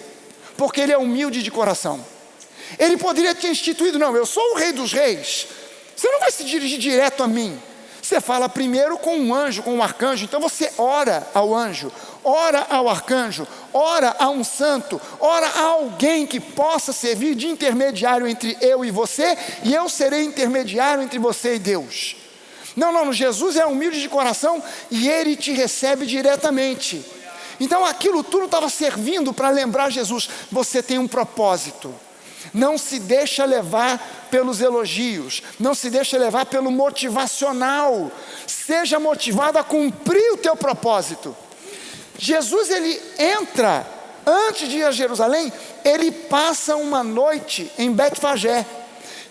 porque ele é humilde de coração. Ele poderia ter instituído: não, eu sou o rei dos reis, você não vai se dirigir direto a mim. Você fala primeiro com um anjo, com um arcanjo. Então você ora ao anjo: ora ao arcanjo, ora a um santo, ora a alguém que possa servir de intermediário entre eu e você, e eu serei intermediário entre você e Deus. Não, Jesus é humilde de coração e Ele te recebe diretamente. Então aquilo tudo estava servindo para lembrar Jesus, você tem um propósito. Não se deixa levar pelos elogios, não se deixa levar pelo motivacional, seja motivado a cumprir o teu propósito. Jesus, ele entra, antes de ir a Jerusalém, ele passa uma noite em Betfagé,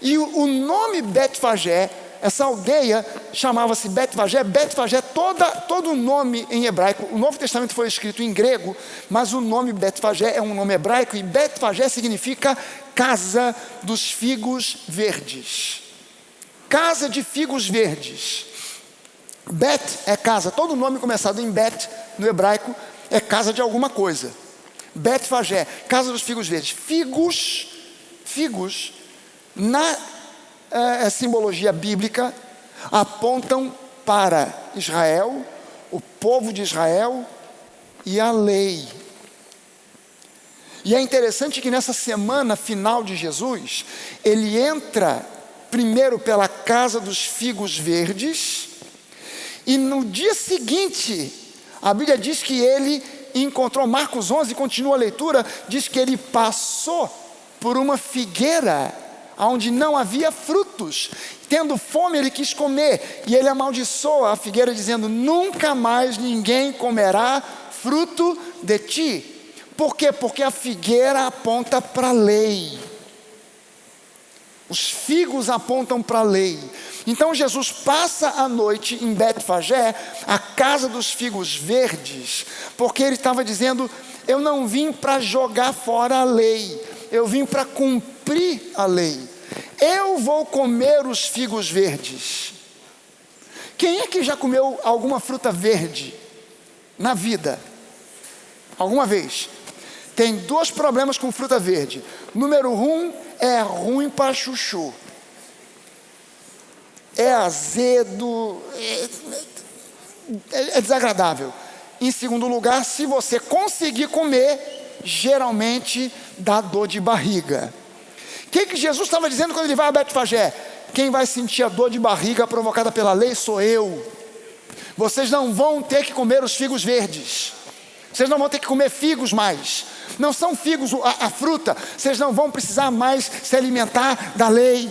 e o nome Betfagé, essa aldeia chamava-se Betfagé. Betfagé, todo o nome em hebraico, o Novo Testamento foi escrito em grego, mas o nome Betfagé é um nome hebraico, e Betfagé significa casa dos figos verdes. Casa de figos verdes. Bet é casa, todo nome começado em Bet, no hebraico, é casa de alguma coisa. Betfagé, casa dos figos verdes. Figos, na simbologia bíblica, apontam para Israel, o povo de Israel e a lei. E é interessante que nessa semana final de Jesus, ele entra primeiro pela casa dos figos verdes, e no dia seguinte, a Bíblia diz que ele encontrou, Marcos 11, continua a leitura, diz que ele passou por uma figueira onde não havia frutos. Tendo fome, ele quis comer, e ele amaldiçoa a figueira, dizendo: nunca mais ninguém comerá fruto de ti. Por quê? Porque a figueira aponta para a lei. Os figos apontam para a lei. Então Jesus passa a noite em Betfagé, a casa dos figos verdes, porque ele estava dizendo: eu não vim para jogar fora a lei, eu vim para cumprir a lei. Eu vou comer os figos verdes. Quem é que já comeu alguma fruta verde na vida? Alguma vez? Tem dois problemas com fruta verde. Número 1, é ruim para chuchu. É azedo, é desagradável. Em segundo lugar, se você conseguir comer, geralmente dá dor de barriga. O que Jesus estava dizendo quando ele vai a Betfagé? Quem vai sentir a dor de barriga provocada pela lei sou eu. Vocês não vão ter que comer os figos verdes. Vocês não vão ter que comer figos mais. Não são figos a fruta. Vocês não vão precisar mais se alimentar da lei.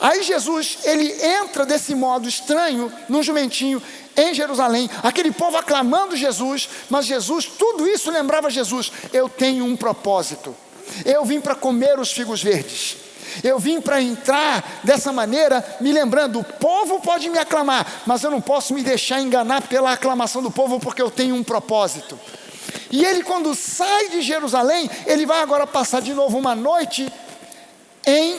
Aí Jesus, ele entra desse modo estranho, num jumentinho, em Jerusalém. Aquele povo aclamando Jesus, mas Jesus, tudo isso lembrava Jesus: eu tenho um propósito. Eu vim para comer os figos verdes. Eu vim para entrar dessa maneira, me lembrando: o povo pode me aclamar, mas eu não posso me deixar enganar pela aclamação do povo, porque eu tenho um propósito. E ele, quando sai de Jerusalém, ele vai agora passar de novo uma noite em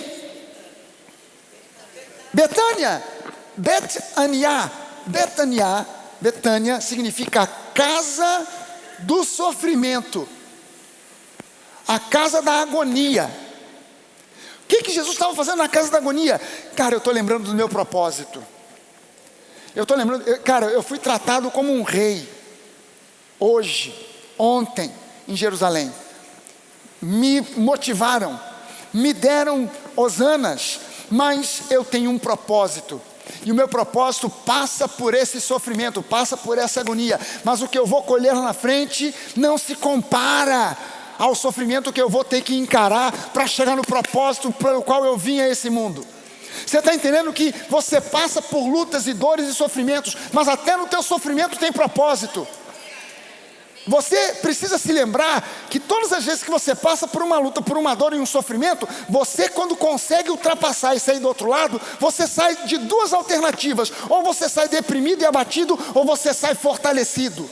Betânia. Betânia significa casa do sofrimento, a casa da agonia. O que Jesus estava fazendo na casa da agonia? Cara, eu estou lembrando do meu propósito. Eu fui tratado como um rei ontem em Jerusalém. Me motivaram, me deram hosanas, mas eu tenho um propósito. E o meu propósito passa por esse sofrimento, passa por essa agonia. Mas o que eu vou colher lá na frente não se compara ao sofrimento que eu vou ter que encarar para chegar no propósito pelo qual eu vim a esse mundo. Você está entendendo que você passa por lutas e dores e sofrimentos, mas até no teu sofrimento tem propósito. Você precisa se lembrar que todas as vezes que você passa por uma luta, por uma dor e um sofrimento, você, quando consegue ultrapassar e sair do outro lado, você sai de duas alternativas: ou você sai deprimido e abatido, ou você sai fortalecido.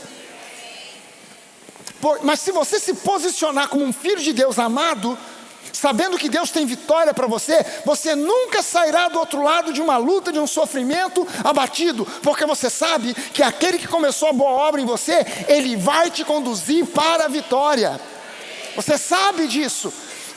Mas se você se posicionar como um filho de Deus amado, sabendo que Deus tem vitória para você, você nunca sairá do outro lado de uma luta, de um sofrimento abatido, porque você sabe que aquele que começou a boa obra em você, ele vai te conduzir para a vitória. Você sabe disso.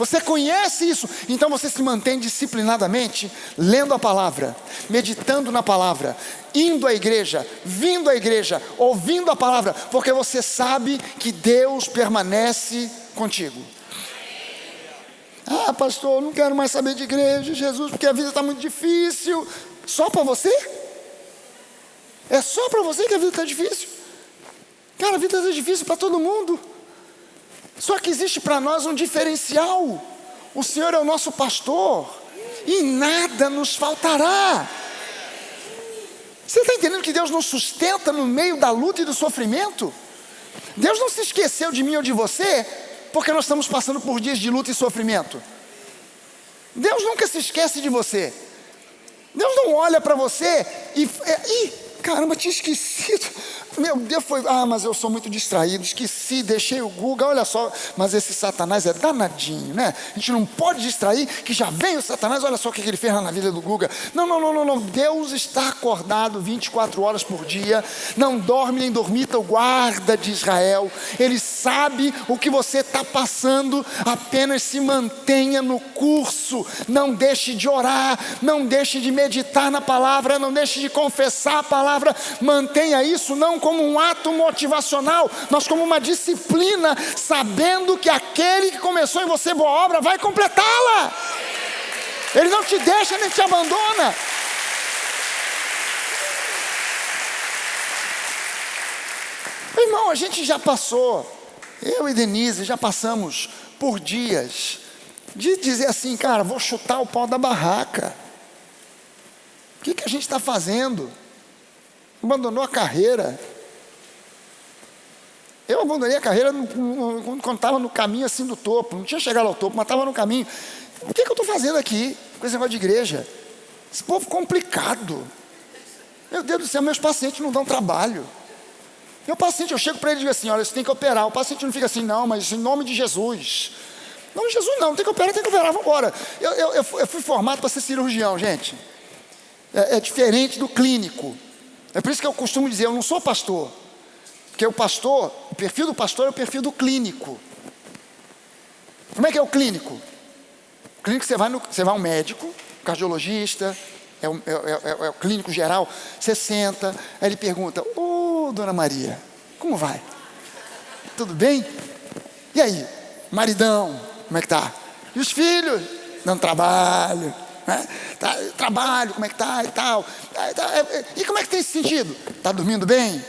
Você conhece isso, então você se mantém disciplinadamente lendo a palavra, meditando na palavra, indo à igreja, vindo à igreja, ouvindo a palavra, porque você sabe que Deus permanece contigo. Ah, pastor, eu não quero mais saber de igreja, Jesus, porque a vida está muito difícil. Só para você? É só para você que a vida está difícil? Cara, a vida está difícil para todo mundo. Só que existe para nós um diferencial. O Senhor é o nosso pastor e nada nos faltará. Você está entendendo que Deus nos sustenta no meio da luta e do sofrimento? Deus não se esqueceu de mim ou de você porque nós estamos passando por dias de luta e sofrimento. Deus nunca se esquece de você. Deus não olha para você e caramba, tinha esquecido. Meu Deus, mas eu sou muito distraído, esqueci, deixei o Google, olha só, mas esse Satanás é danadinho, né? A gente não pode distrair, que já vem o Satanás, olha só o que ele fez lá na vida do Google. Não, Deus está acordado 24 horas por dia, não dorme nem dormita o guarda de Israel, Ele sabe o que você está passando, apenas se mantenha no curso, não deixe de orar, não deixe de meditar na palavra, não deixe de confessar a palavra, mantenha isso não como um ato motivacional, mas como uma disciplina, sabendo que aquele que começou em você boa obra vai completá-la. Ele não te deixa nem te abandona. Irmão, a gente já passou, eu e Denise já passamos por dias de dizer assim, cara, vou chutar o pau da barraca. O que a gente está fazendo? Abandonou a carreira. Eu abandonei a carreira quando estava no caminho assim do topo. Não tinha chegado ao topo, mas estava no caminho. O que eu estou fazendo aqui com esse negócio de igreja? Esse povo complicado. Meu Deus do céu, meus pacientes não dão trabalho. Meu paciente, eu chego para ele e digo assim, olha, você tem que operar. O paciente não fica assim, não, mas em nome de Jesus. Em nome de Jesus não, tem que operar, vamos embora. Eu fui formado para ser cirurgião, gente. É diferente do clínico. É por isso que eu costumo dizer, eu não sou pastor. Porque o perfil do pastor é o perfil do clínico. Como é que é o clínico? O clínico, você vai a um médico, cardiologista, é o clínico geral, você senta, aí ele pergunta, dona Maria, como vai? Tudo bem? E aí, maridão, como é que tá? E os filhos? Dando trabalho, né? Trabalho, como é que tá e tal. E como é que tem se sentido? Tá dormindo bem?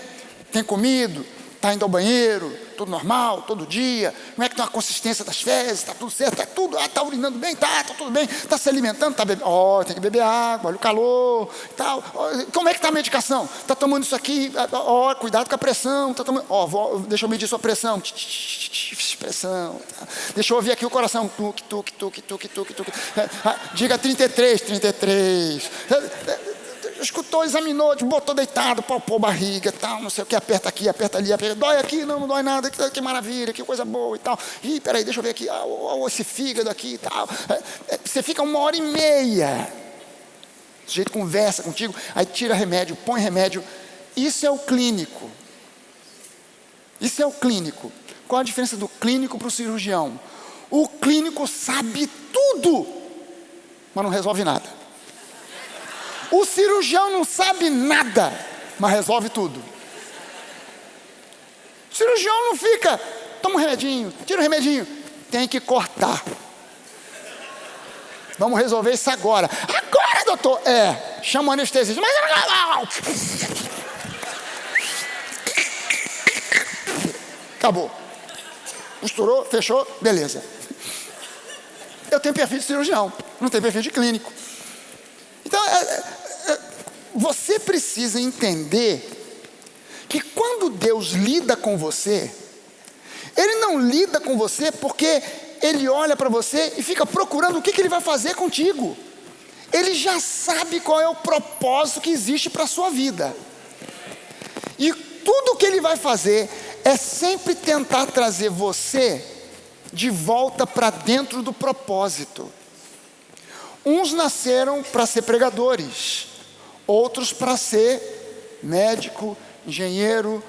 Tem comido? Está indo ao banheiro? Tudo normal? Todo dia? Como é que está a consistência das fezes? Está tudo certo? Está tudo? Está urinando bem? Está tudo bem? Está se alimentando? Está bebendo? Tem que beber água, olha o calor e tal. Como é que está a medicação? Está tomando isso aqui? Cuidado com a pressão. Tá tomando... deixa eu medir sua pressão. Pressão. Deixa eu ouvir aqui o coração. Tuque. Diga 33. Escutou, examinou, botou deitado, palpou barriga, tal, não sei o que, aperta aqui, aperta ali, dói aqui, não dói nada, que maravilha, que coisa boa e tal. Peraí, deixa eu ver aqui, esse fígado aqui e tal. Você fica 1h30, o sujeito conversa contigo, aí tira remédio, põe remédio. Isso é o clínico. Qual a diferença do clínico para o cirurgião? O clínico sabe tudo, mas não resolve nada. O cirurgião não sabe nada, mas resolve tudo. O cirurgião não fica, toma um remedinho, tira o remedinho, tem que cortar. Vamos resolver isso agora. Agora, doutor? Chama o anestesista. Acabou. Costurou, fechou, beleza. Eu tenho perfil de cirurgião, não tenho perfil de clínico. Então, você precisa entender que quando Deus lida com você, Ele não lida com você porque Ele olha para você e fica procurando o que Ele vai fazer contigo. Ele já sabe qual é o propósito que existe para a sua vida. E tudo o que Ele vai fazer é sempre tentar trazer você de volta para dentro do propósito. Uns nasceram para ser pregadores, outros para ser médico, engenheiro,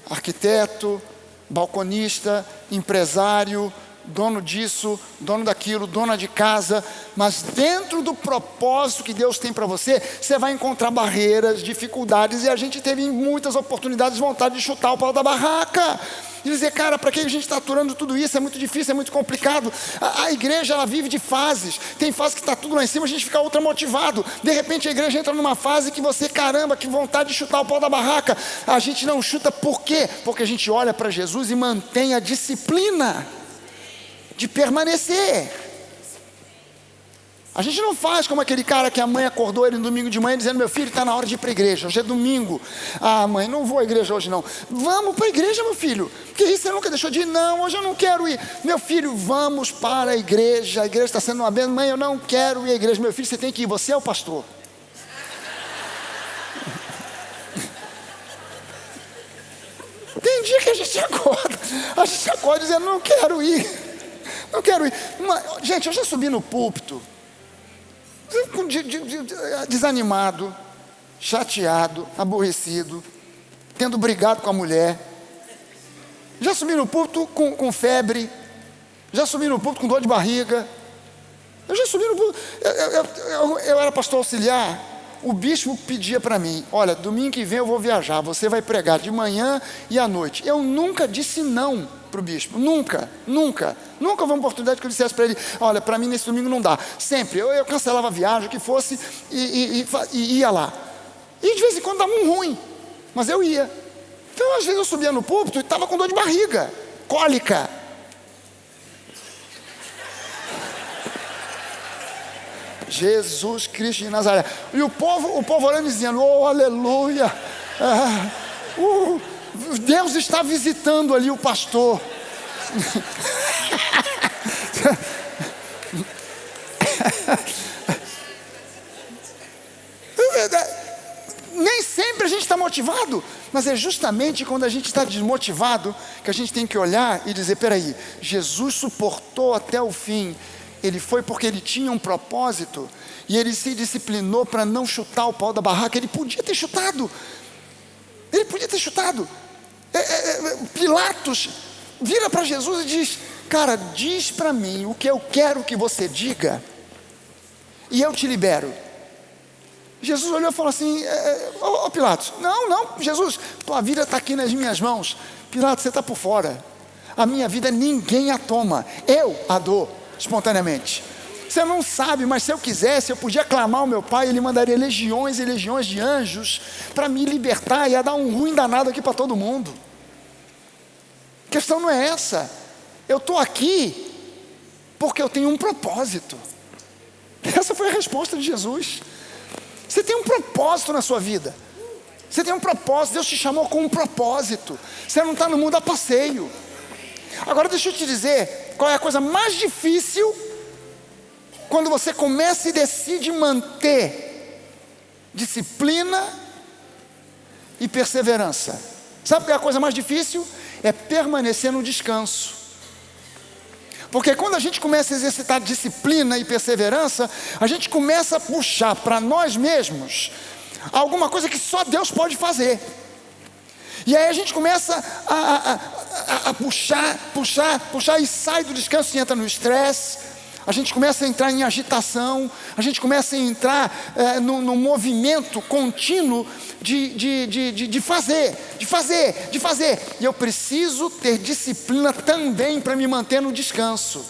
arquiteto, balconista, empresário, dono disso, dono daquilo, dona de casa, mas dentro do propósito que Deus tem para você, você vai encontrar barreiras, dificuldades, e a gente teve em muitas oportunidades vontade de chutar o pau da barraca, e dizer, cara, para que a gente está aturando tudo isso? É muito difícil, é muito complicado. A igreja, ela vive de fases. Tem fase que está tudo lá em cima, a gente fica ultra motivado. De repente a igreja entra numa fase que você, caramba, que vontade de chutar o pau da barraca. A gente não chuta, por quê? Porque a gente olha para Jesus e mantém a disciplina de permanecer. A gente não faz como aquele cara que a mãe acordou ele no domingo de manhã dizendo, meu filho, está na hora de ir para a igreja, hoje é domingo. Ah, mãe, não vou à igreja hoje não. Vamos para a igreja, meu filho. Que isso, você nunca deixou de ir? Não, hoje eu não quero ir. Meu filho, vamos para a igreja está sendo uma bênção. Mãe, eu não quero ir à igreja. Meu filho, você tem que ir, você é o pastor. Tem dia que a gente acorda dizendo, não quero ir. Não quero ir. Gente, eu já subi no púlpito desanimado, chateado, aborrecido, tendo brigado com a mulher. Já subi no púlpito com febre, já subi no púlpito com dor de barriga. Eu já subi no púlpito. Eu era pastor auxiliar. O bispo pedia para mim, olha, domingo que vem eu vou viajar, você vai pregar de manhã e à noite. Eu nunca disse não para o bispo, nunca houve uma oportunidade que eu dissesse para ele, olha, para mim nesse domingo não dá. Sempre, eu cancelava a viagem, o que fosse, e ia lá. E de vez em quando dava um ruim, mas eu ia. Então às vezes eu subia no púlpito e estava com dor de barriga, cólica. Jesus Cristo de Nazaré. E o povo orando dizendo, oh aleluia, Deus está visitando ali o pastor. Nem sempre a gente está motivado, mas é justamente quando a gente está desmotivado que a gente tem que olhar e dizer, peraí, Jesus suportou até o fim. Ele foi porque ele tinha um propósito e ele se disciplinou para não chutar o pau da barraca. Ele podia ter chutado. Pilatos vira para Jesus e diz, cara, diz para mim o que eu quero que você diga e eu te libero. Jesus olhou e falou assim, Pilatos, não, Jesus, tua vida está aqui nas minhas mãos. Pilatos, você está por fora. A minha vida ninguém a toma, eu a dou espontaneamente. Você não sabe, mas se eu quisesse, eu podia clamar ao meu pai, ele mandaria legiões e legiões de anjos para me libertar, ia dar um ruim danado aqui para todo mundo. A questão não é essa. Eu estou aqui porque eu tenho um propósito. Essa foi a resposta de Jesus. Você tem um propósito na sua vida. Você tem um propósito, Deus te chamou com um propósito. Você não está no mundo a passeio. Agora deixa eu te dizer, qual é a coisa mais difícil quando você começa e decide manter disciplina e perseverança. Sabe qual é a coisa mais difícil? É permanecer no descanso. Porque quando a gente começa a exercitar disciplina e perseverança, a gente começa a puxar para nós mesmos alguma coisa que só Deus pode fazer. E aí a gente começa a puxar e sai do descanso e entra no estresse. A gente começa a entrar em agitação. A gente começa a entrar num movimento contínuo de fazer. E eu preciso ter disciplina também para me manter no descanso.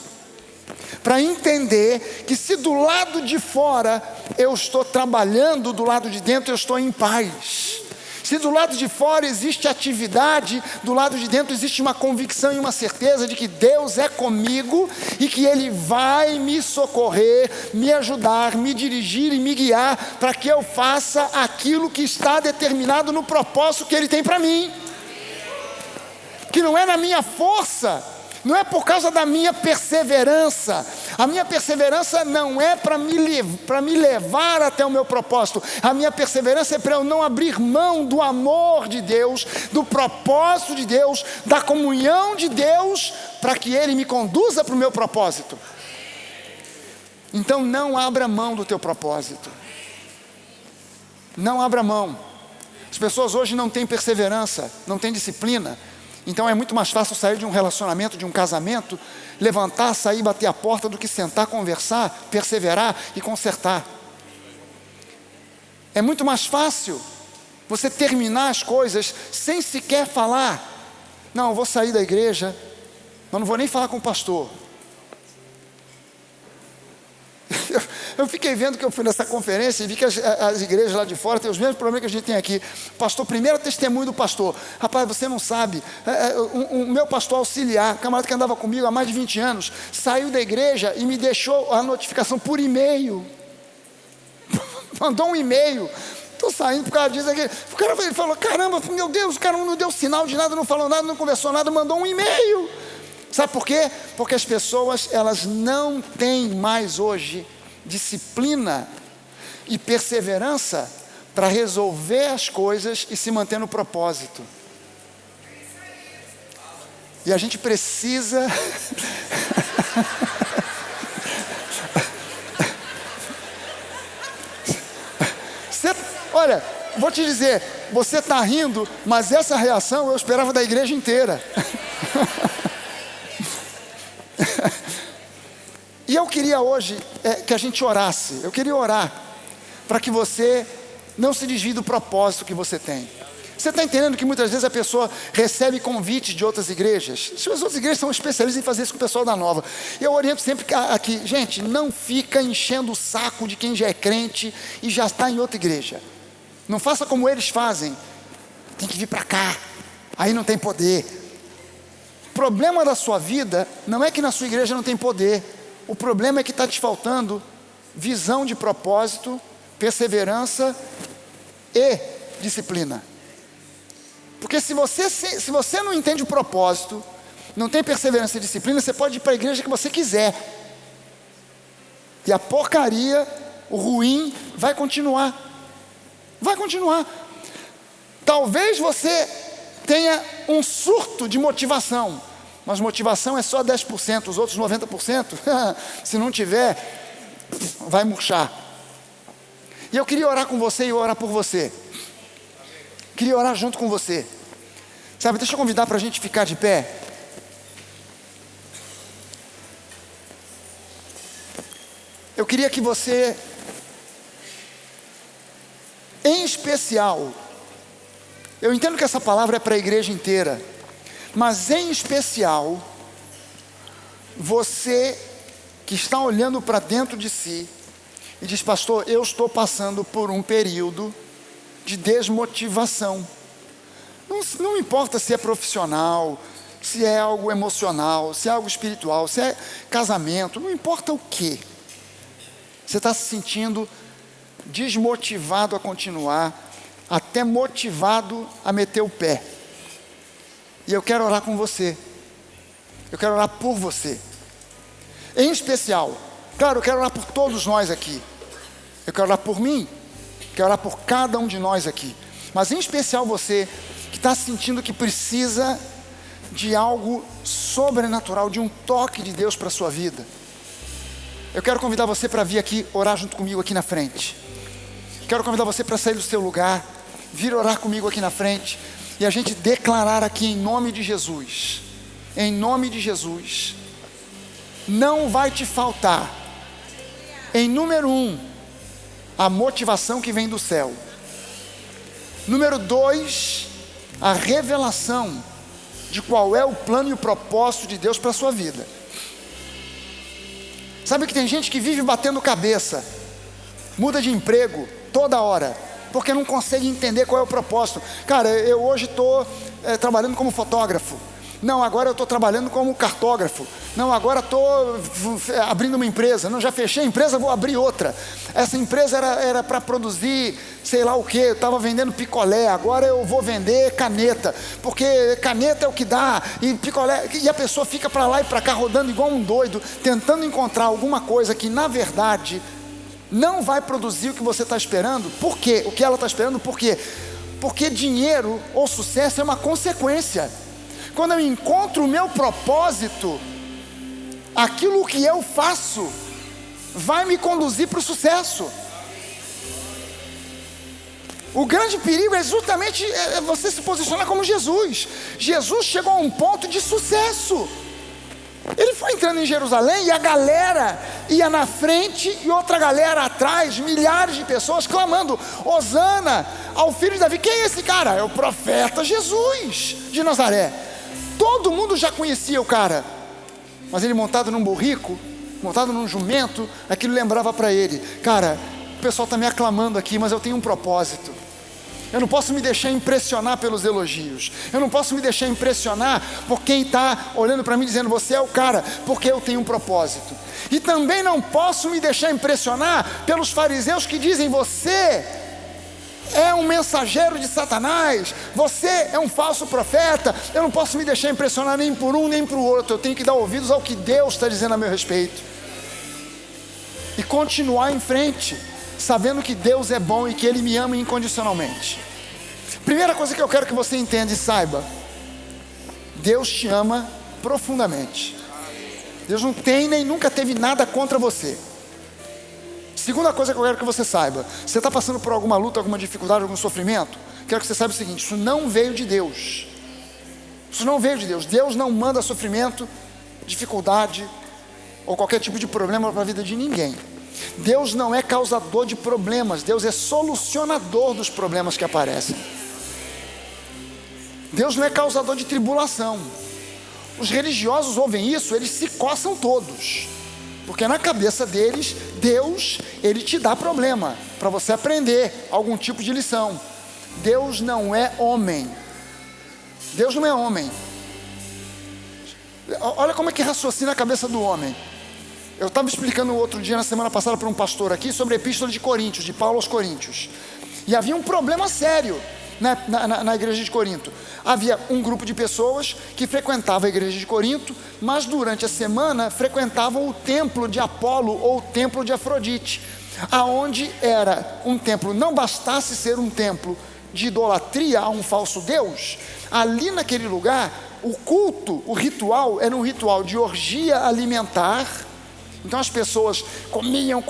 Para entender que se do lado de fora eu estou trabalhando, do lado de dentro eu estou em paz. Se do lado de fora existe atividade, do lado de dentro existe uma convicção e uma certeza de que Deus é comigo e que Ele vai me socorrer, me ajudar, me dirigir e me guiar para que eu faça aquilo que está determinado no propósito que Ele tem para mim. Que não é na minha força, não é por causa da minha perseverança. A minha perseverança não é para me levar até o meu propósito. A minha perseverança é para eu não abrir mão do amor de Deus, do propósito de Deus, da comunhão de Deus, para que Ele me conduza para o meu propósito. Então não abra mão do teu propósito. Não abra mão. As pessoas hoje não têm perseverança, não têm disciplina, Então é muito mais fácil sair de um relacionamento, de um casamento, levantar, sair, bater a porta, do que sentar, conversar, perseverar e consertar. É muito mais fácil você terminar as coisas sem sequer falar: não, eu vou sair da igreja, mas não vou nem falar com o pastor. Eu fiquei vendo que eu fui nessa conferência e vi que as igrejas lá de fora têm os mesmos problemas que a gente tem aqui. Pastor, primeiro testemunho do pastor. Rapaz, você não sabe, o meu pastor auxiliar, camarada que andava comigo há mais de 20 anos, saiu da igreja e me deixou a notificação por e-mail. Mandou um e-mail: estou saindo por causa disso aqui. O cara, ele falou: caramba, meu Deus, o cara não deu sinal de nada, não falou nada, não conversou nada, mandou um e-mail. Sabe por quê? Porque as pessoas, elas não têm mais hoje disciplina e perseverança para resolver as coisas e se manter no propósito. E a gente precisa olha, vou te dizer, você está rindo, mas essa reação eu esperava da igreja inteira. E eu queria hoje que a gente orasse. Eu queria orar para que você não se desvie do propósito que você tem. Você está entendendo que muitas vezes a pessoa recebe convites de outras igrejas? As outras igrejas são especialistas em fazer isso com o pessoal da nova. Eu oriento sempre aqui: gente, não fica enchendo o saco de quem já é crente e já está em outra igreja. Não faça como eles fazem: tem que vir para cá, aí não tem poder. O problema da sua vida não é que na sua igreja não tem poder. O problema é que está te faltando visão de propósito, perseverança e disciplina. Porque se você não entende o propósito, não tem perseverança e disciplina, você pode ir para a igreja que você quiser, e a porcaria, o ruim vai continuar. Vai continuar. Talvez você tenha um surto de motivação, mas motivação é só 10%, os outros 90%, se não tiver, vai murchar. E eu queria orar com você e orar por você. Queria orar junto com você. Sabe, deixa eu convidar para a gente ficar de pé. Eu queria que você, em especial, eu entendo que essa palavra é para a igreja inteira, mas em especial, você que está olhando para dentro de si e diz: pastor, eu estou passando por um período de desmotivação. Não importa se é profissional, se é algo emocional, se é algo espiritual, se é casamento, não importa o que. Você está se sentindo desmotivado a continuar, até motivado a meter o pé. E eu quero orar com você. Eu quero orar por você. Em especial, claro, eu quero orar por todos nós aqui. Eu quero orar por mim. Quero orar por cada um de nós aqui. Mas em especial você que está sentindo que precisa de algo sobrenatural, de um toque de Deus para a sua vida. Eu quero convidar você para vir aqui orar junto comigo aqui na frente. Quero convidar você para sair do seu lugar, vir orar comigo aqui na frente e a gente declarar aqui em nome de Jesus, não vai te faltar, em número 1, a motivação que vem do céu. Número 2, a revelação de qual é o plano e o propósito de Deus para a sua vida. Sabe que tem gente que vive batendo cabeça, muda de emprego toda hora, porque não consegue entender qual é o propósito. Cara, eu hoje estou trabalhando como fotógrafo. Não, agora eu estou trabalhando como cartógrafo. Não, agora estou abrindo uma empresa. Não, já fechei a empresa, vou abrir outra. Essa empresa era para produzir sei lá o que. Eu estava vendendo picolé, agora eu vou vender caneta, porque caneta é o que dá, e picolé, e a pessoa fica para lá e para cá rodando igual um doido, tentando encontrar alguma coisa que na verdade não vai produzir o que você está esperando. Por quê? O que ela está esperando, por quê? Porque dinheiro ou sucesso é uma consequência. Quando eu encontro o meu propósito, aquilo que eu faço vai me conduzir para o sucesso. O grande perigo é justamente você se posicionar como Jesus. Jesus chegou a um ponto de sucesso. Ele foi entrando em Jerusalém e a galera ia na frente e outra galera atrás, milhares de pessoas clamando: Hosana ao filho de Davi. Quem é esse cara? É o profeta Jesus de Nazaré. Todo mundo já conhecia o cara, mas ele montado num burrico, montado num jumento, aquilo lembrava para ele: cara, o pessoal está me aclamando aqui, mas eu tenho um propósito. Eu não posso me deixar impressionar pelos elogios. Eu não posso me deixar impressionar por quem está olhando para mim dizendo: você é o cara, porque eu tenho um propósito. E também não posso me deixar impressionar pelos fariseus que dizem: você é um mensageiro de Satanás, você é um falso profeta. Eu não posso me deixar impressionar nem por um nem por outro. Eu tenho que dar ouvidos ao que Deus está dizendo a meu respeito e continuar em frente, sabendo que Deus é bom e que Ele me ama incondicionalmente. Primeira coisa que eu quero que você entenda e saiba: Deus te ama profundamente. Deus não tem nem nunca teve nada contra você. Segunda coisa que eu quero que você saiba: você está passando por alguma luta, alguma dificuldade, algum sofrimento? Quero que você saiba o seguinte: isso não veio de Deus. Isso não veio de Deus. Deus não manda sofrimento, dificuldade ou qualquer tipo de problema para a vida de ninguém. Deus não é causador de problemas. Deus é solucionador dos problemas que aparecem. Deus não é causador de tribulação. Os religiosos ouvem isso, eles se coçam todos, porque na cabeça deles, Deus, Ele te dá problema para você aprender algum tipo de lição. Deus não é homem. Deus não é homem. Olha como é que raciocina a cabeça do homem. Eu estava explicando outro dia, na semana passada, para um pastor aqui, sobre a Epístola de Coríntios, de Paulo aos Coríntios. E havia um problema sério na igreja de Corinto. Havia um grupo de pessoas que frequentava a igreja de Corinto, mas durante a semana frequentavam o templo de Apolo ou o templo de Afrodite, aonde era um templo. Não bastasse ser um templo de idolatria a um falso deus, ali naquele lugar o culto, o ritual, era um ritual de orgia alimentar. Então as pessoas comiam,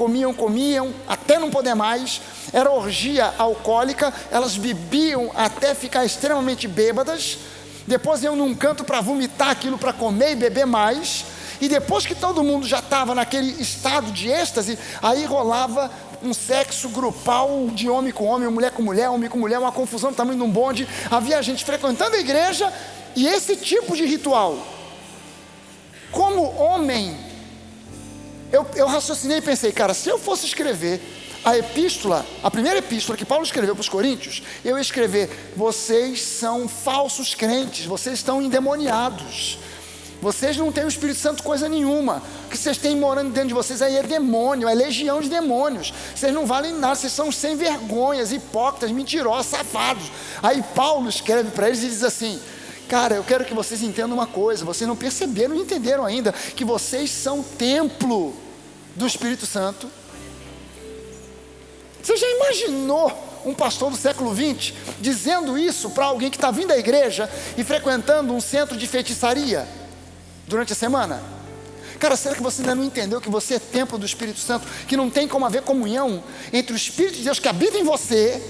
até não poder mais. Era orgia alcoólica, elas bebiam até ficar extremamente bêbadas. Depois iam num canto para vomitar aquilo, para comer e beber mais. E depois que todo mundo já estava naquele estado de êxtase, aí rolava um sexo grupal de homem com homem, mulher com mulher, homem com mulher, uma confusão do tamanho de um bonde. Havia gente frequentando a igreja e esse tipo de ritual. Como homem, eu raciocinei e pensei: cara, se eu fosse escrever a epístola, a primeira epístola que Paulo escreveu para os Coríntios, eu ia escrever: vocês são falsos crentes, vocês estão endemoniados, vocês não têm o Espírito Santo coisa nenhuma, o que vocês têm morando dentro de vocês aí é demônio, é legião de demônios, vocês não valem nada, vocês são sem vergonhas, hipócritas, mentirosos, safados. Aí Paulo escreve para eles e diz assim: cara, eu quero que vocês entendam uma coisa, vocês não perceberam, não entenderam ainda, que vocês são templo do Espírito Santo. Você já imaginou um pastor do século 20 dizendo isso para alguém que está vindo à igreja e frequentando um centro de feitiçaria durante a semana? Cara, será que você ainda não entendeu que você é templo do Espírito Santo, que não tem como haver comunhão entre o Espírito de Deus que habita em você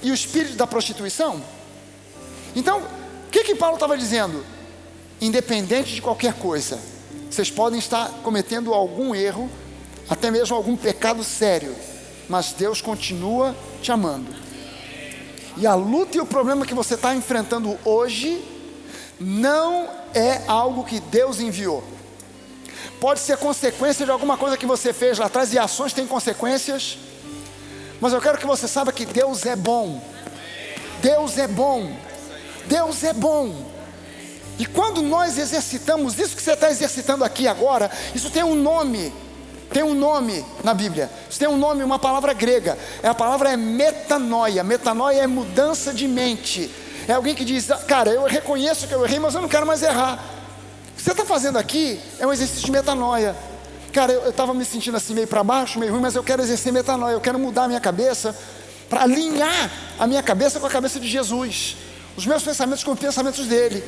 e o espírito da prostituição? Então, o que Paulo estava dizendo? Independente de qualquer coisa, vocês podem estar cometendo algum erro, até mesmo algum pecado sério, mas Deus continua te amando. E a luta e o problema que você está enfrentando hoje não é algo que Deus enviou. Pode ser consequência de alguma coisa que você fez lá atrás, e ações têm consequências, mas eu quero que você saiba que Deus é bom. Deus é bom. Deus é bom. E quando nós exercitamos isso que você está exercitando aqui agora, isso tem um nome. Tem um nome na Bíblia. Isso tem um nome, uma palavra grega. A palavra é metanoia. Metanoia é mudança de mente. É alguém que diz: cara, eu reconheço que eu errei, mas eu não quero mais errar. O que você está fazendo aqui é um exercício de metanoia. Cara, eu estava me sentindo assim meio para baixo, meio ruim, mas eu quero exercer metanoia. Eu quero mudar a minha cabeça para alinhar a minha cabeça com a cabeça de Jesus, os meus pensamentos com os pensamentos dele.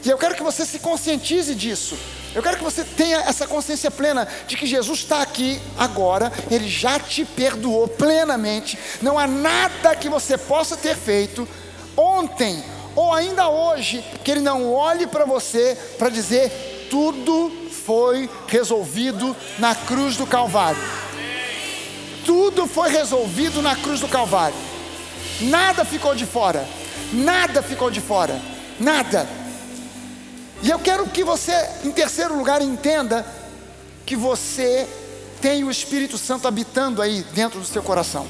E eu quero que você se conscientize disso. Eu quero que você tenha essa consciência plena de que Jesus está aqui agora, Ele já te perdoou plenamente. Não há nada que você possa ter feito ontem ou ainda hoje que Ele não olhe para você para dizer: tudo foi resolvido na cruz do Calvário. Tudo foi resolvido na cruz do Calvário. Nada ficou de fora. Nada ficou de fora. Nada. E eu quero que você, em terceiro lugar, entenda que você tem o Espírito Santo habitando aí dentro do seu coração.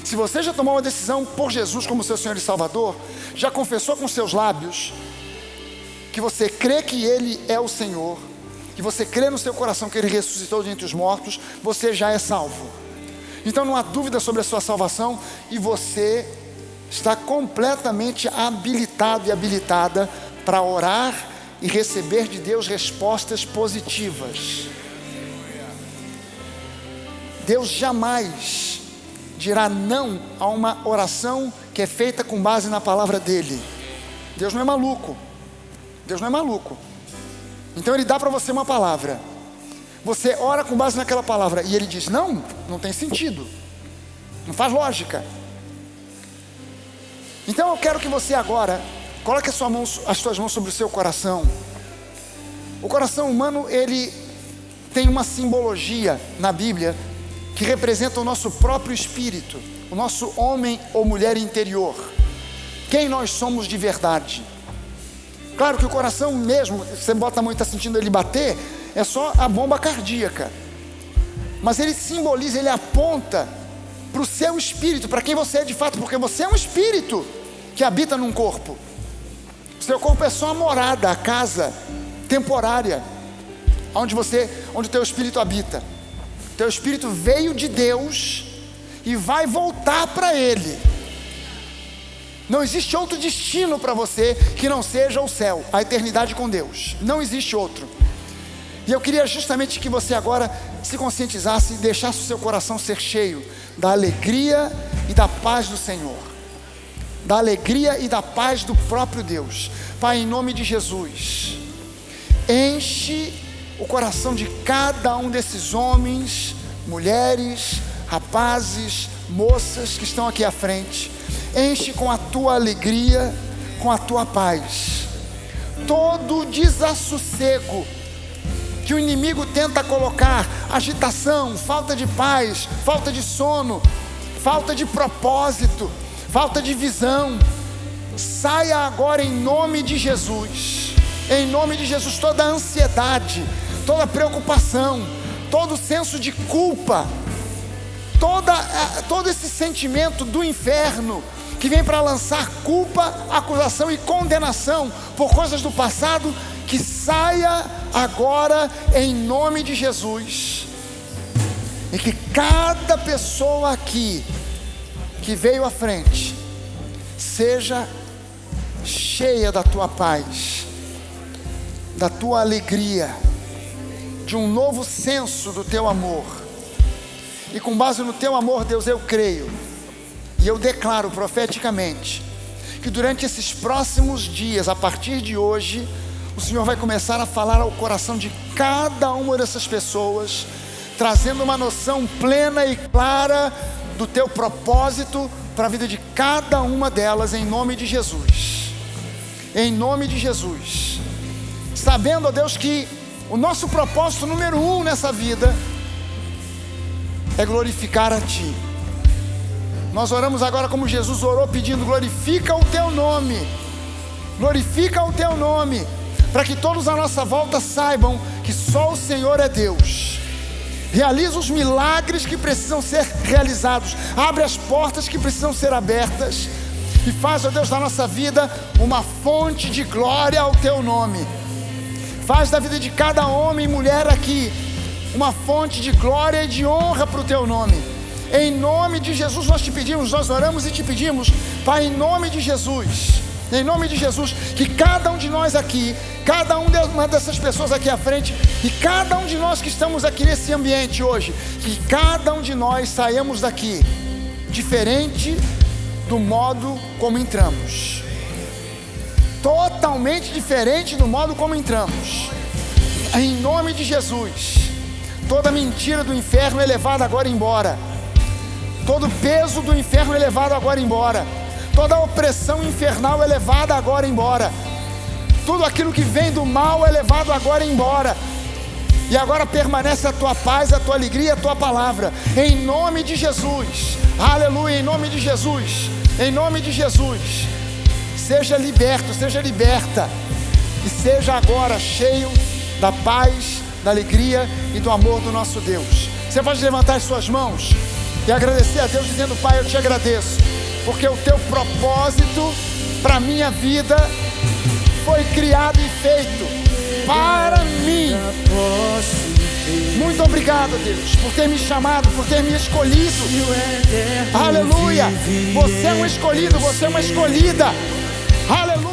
Se você já tomou uma decisão por Jesus como seu Senhor e Salvador, já confessou com seus lábios que você crê que Ele é o Senhor, que você crê no seu coração que Ele ressuscitou de entre os mortos, você já é salvo. Então não há dúvida sobre a sua salvação e você está completamente habilitado e habilitada para orar e receber de Deus respostas positivas. Deus jamais dirá não a uma oração que é feita com base na palavra dEle. Deus não é maluco. Deus não é maluco. Então Ele dá para você uma palavra. Você ora com base naquela palavra e Ele diz: não, não tem sentido. Não faz lógica. Então eu quero que você agora coloque as suas mãos sobre o seu coração. O coração humano, ele tem uma simbologia na Bíblia que representa o nosso próprio espírito, o nosso homem ou mulher interior, quem nós somos de verdade. Claro que o coração mesmo, você bota a mão e está sentindo ele bater, é só a bomba cardíaca. Mas ele simboliza, ele aponta para o seu espírito, para quem você é de fato, porque você é um espírito que habita num corpo. O seu corpo é só a morada, a casa temporária, onde o teu espírito habita. O teu espírito veio de Deus e vai voltar para Ele. Não existe outro destino para você que não seja o céu, a eternidade com Deus. Não existe outro. E eu queria justamente que você agora se conscientizasse e deixasse o seu coração ser cheio da alegria e da paz do Senhor. Da alegria e da paz do próprio Deus. Pai, em nome de Jesus, enche o coração de cada um desses homens, mulheres, rapazes, moças que estão aqui à frente. Enche com a tua alegria, com a tua paz. Todo desassossego que o inimigo tenta colocar, agitação, falta de paz, falta de sono, falta de propósito, falta de visão, saia agora em nome de Jesus. Em nome de Jesus, toda ansiedade, toda preocupação, todo senso de culpa, todo esse sentimento do inferno que vem para lançar culpa, acusação e condenação por coisas do passado, que saia agora em nome de Jesus. E que cada pessoa aqui que veio à frente seja cheia da tua paz, da tua alegria, de um novo senso do teu amor. E com base no teu amor, Deus, eu creio e eu declaro profeticamente que durante esses próximos dias, a partir de hoje, o Senhor vai começar a falar ao coração de cada uma dessas pessoas, trazendo uma noção plena e clara do teu propósito para a vida de cada uma delas, em nome de Jesus. Em nome de Jesus. Sabendo, ó Deus, que o nosso propósito número 1 nessa vida é glorificar a Ti. Nós oramos agora como Jesus orou, pedindo: glorifica o Teu nome. Glorifica o Teu nome, para que todos à nossa volta saibam que só o Senhor é Deus. Realiza os milagres que precisam ser realizados, abre as portas que precisam ser abertas, e faz, ó Deus, da nossa vida uma fonte de glória ao Teu nome. Faz da vida de cada homem e mulher aqui uma fonte de glória e de honra para o Teu nome. Em nome de Jesus nós te pedimos, nós oramos e te pedimos, Pai, em nome de Jesus, que cada um de nós aqui, cada uma dessas pessoas aqui à frente, e cada um de nós que estamos aqui nesse ambiente hoje, que cada um de nós saiamos daqui diferente do modo como entramos. totalmente diferente do modo como entramos. Em nome de Jesus, toda mentira do inferno é levada agora embora. Todo peso do inferno é levado agora embora. Toda opressão infernal é levada agora embora. Tudo aquilo que vem do mal é levado agora embora. E agora permanece a tua paz, a tua alegria, a tua palavra. Em nome de Jesus. Aleluia, em nome de Jesus. Em nome de Jesus. Seja liberto, seja liberta. E seja agora cheio da paz, da alegria e do amor do nosso Deus. Você pode levantar as suas mãos e agradecer a Deus dizendo: Pai, eu te agradeço, porque o teu propósito para a minha vida foi criado e feito para mim. Muito obrigado, Deus, por ter me chamado, por ter me escolhido. Aleluia. Você é um escolhido, você é uma escolhida. Aleluia.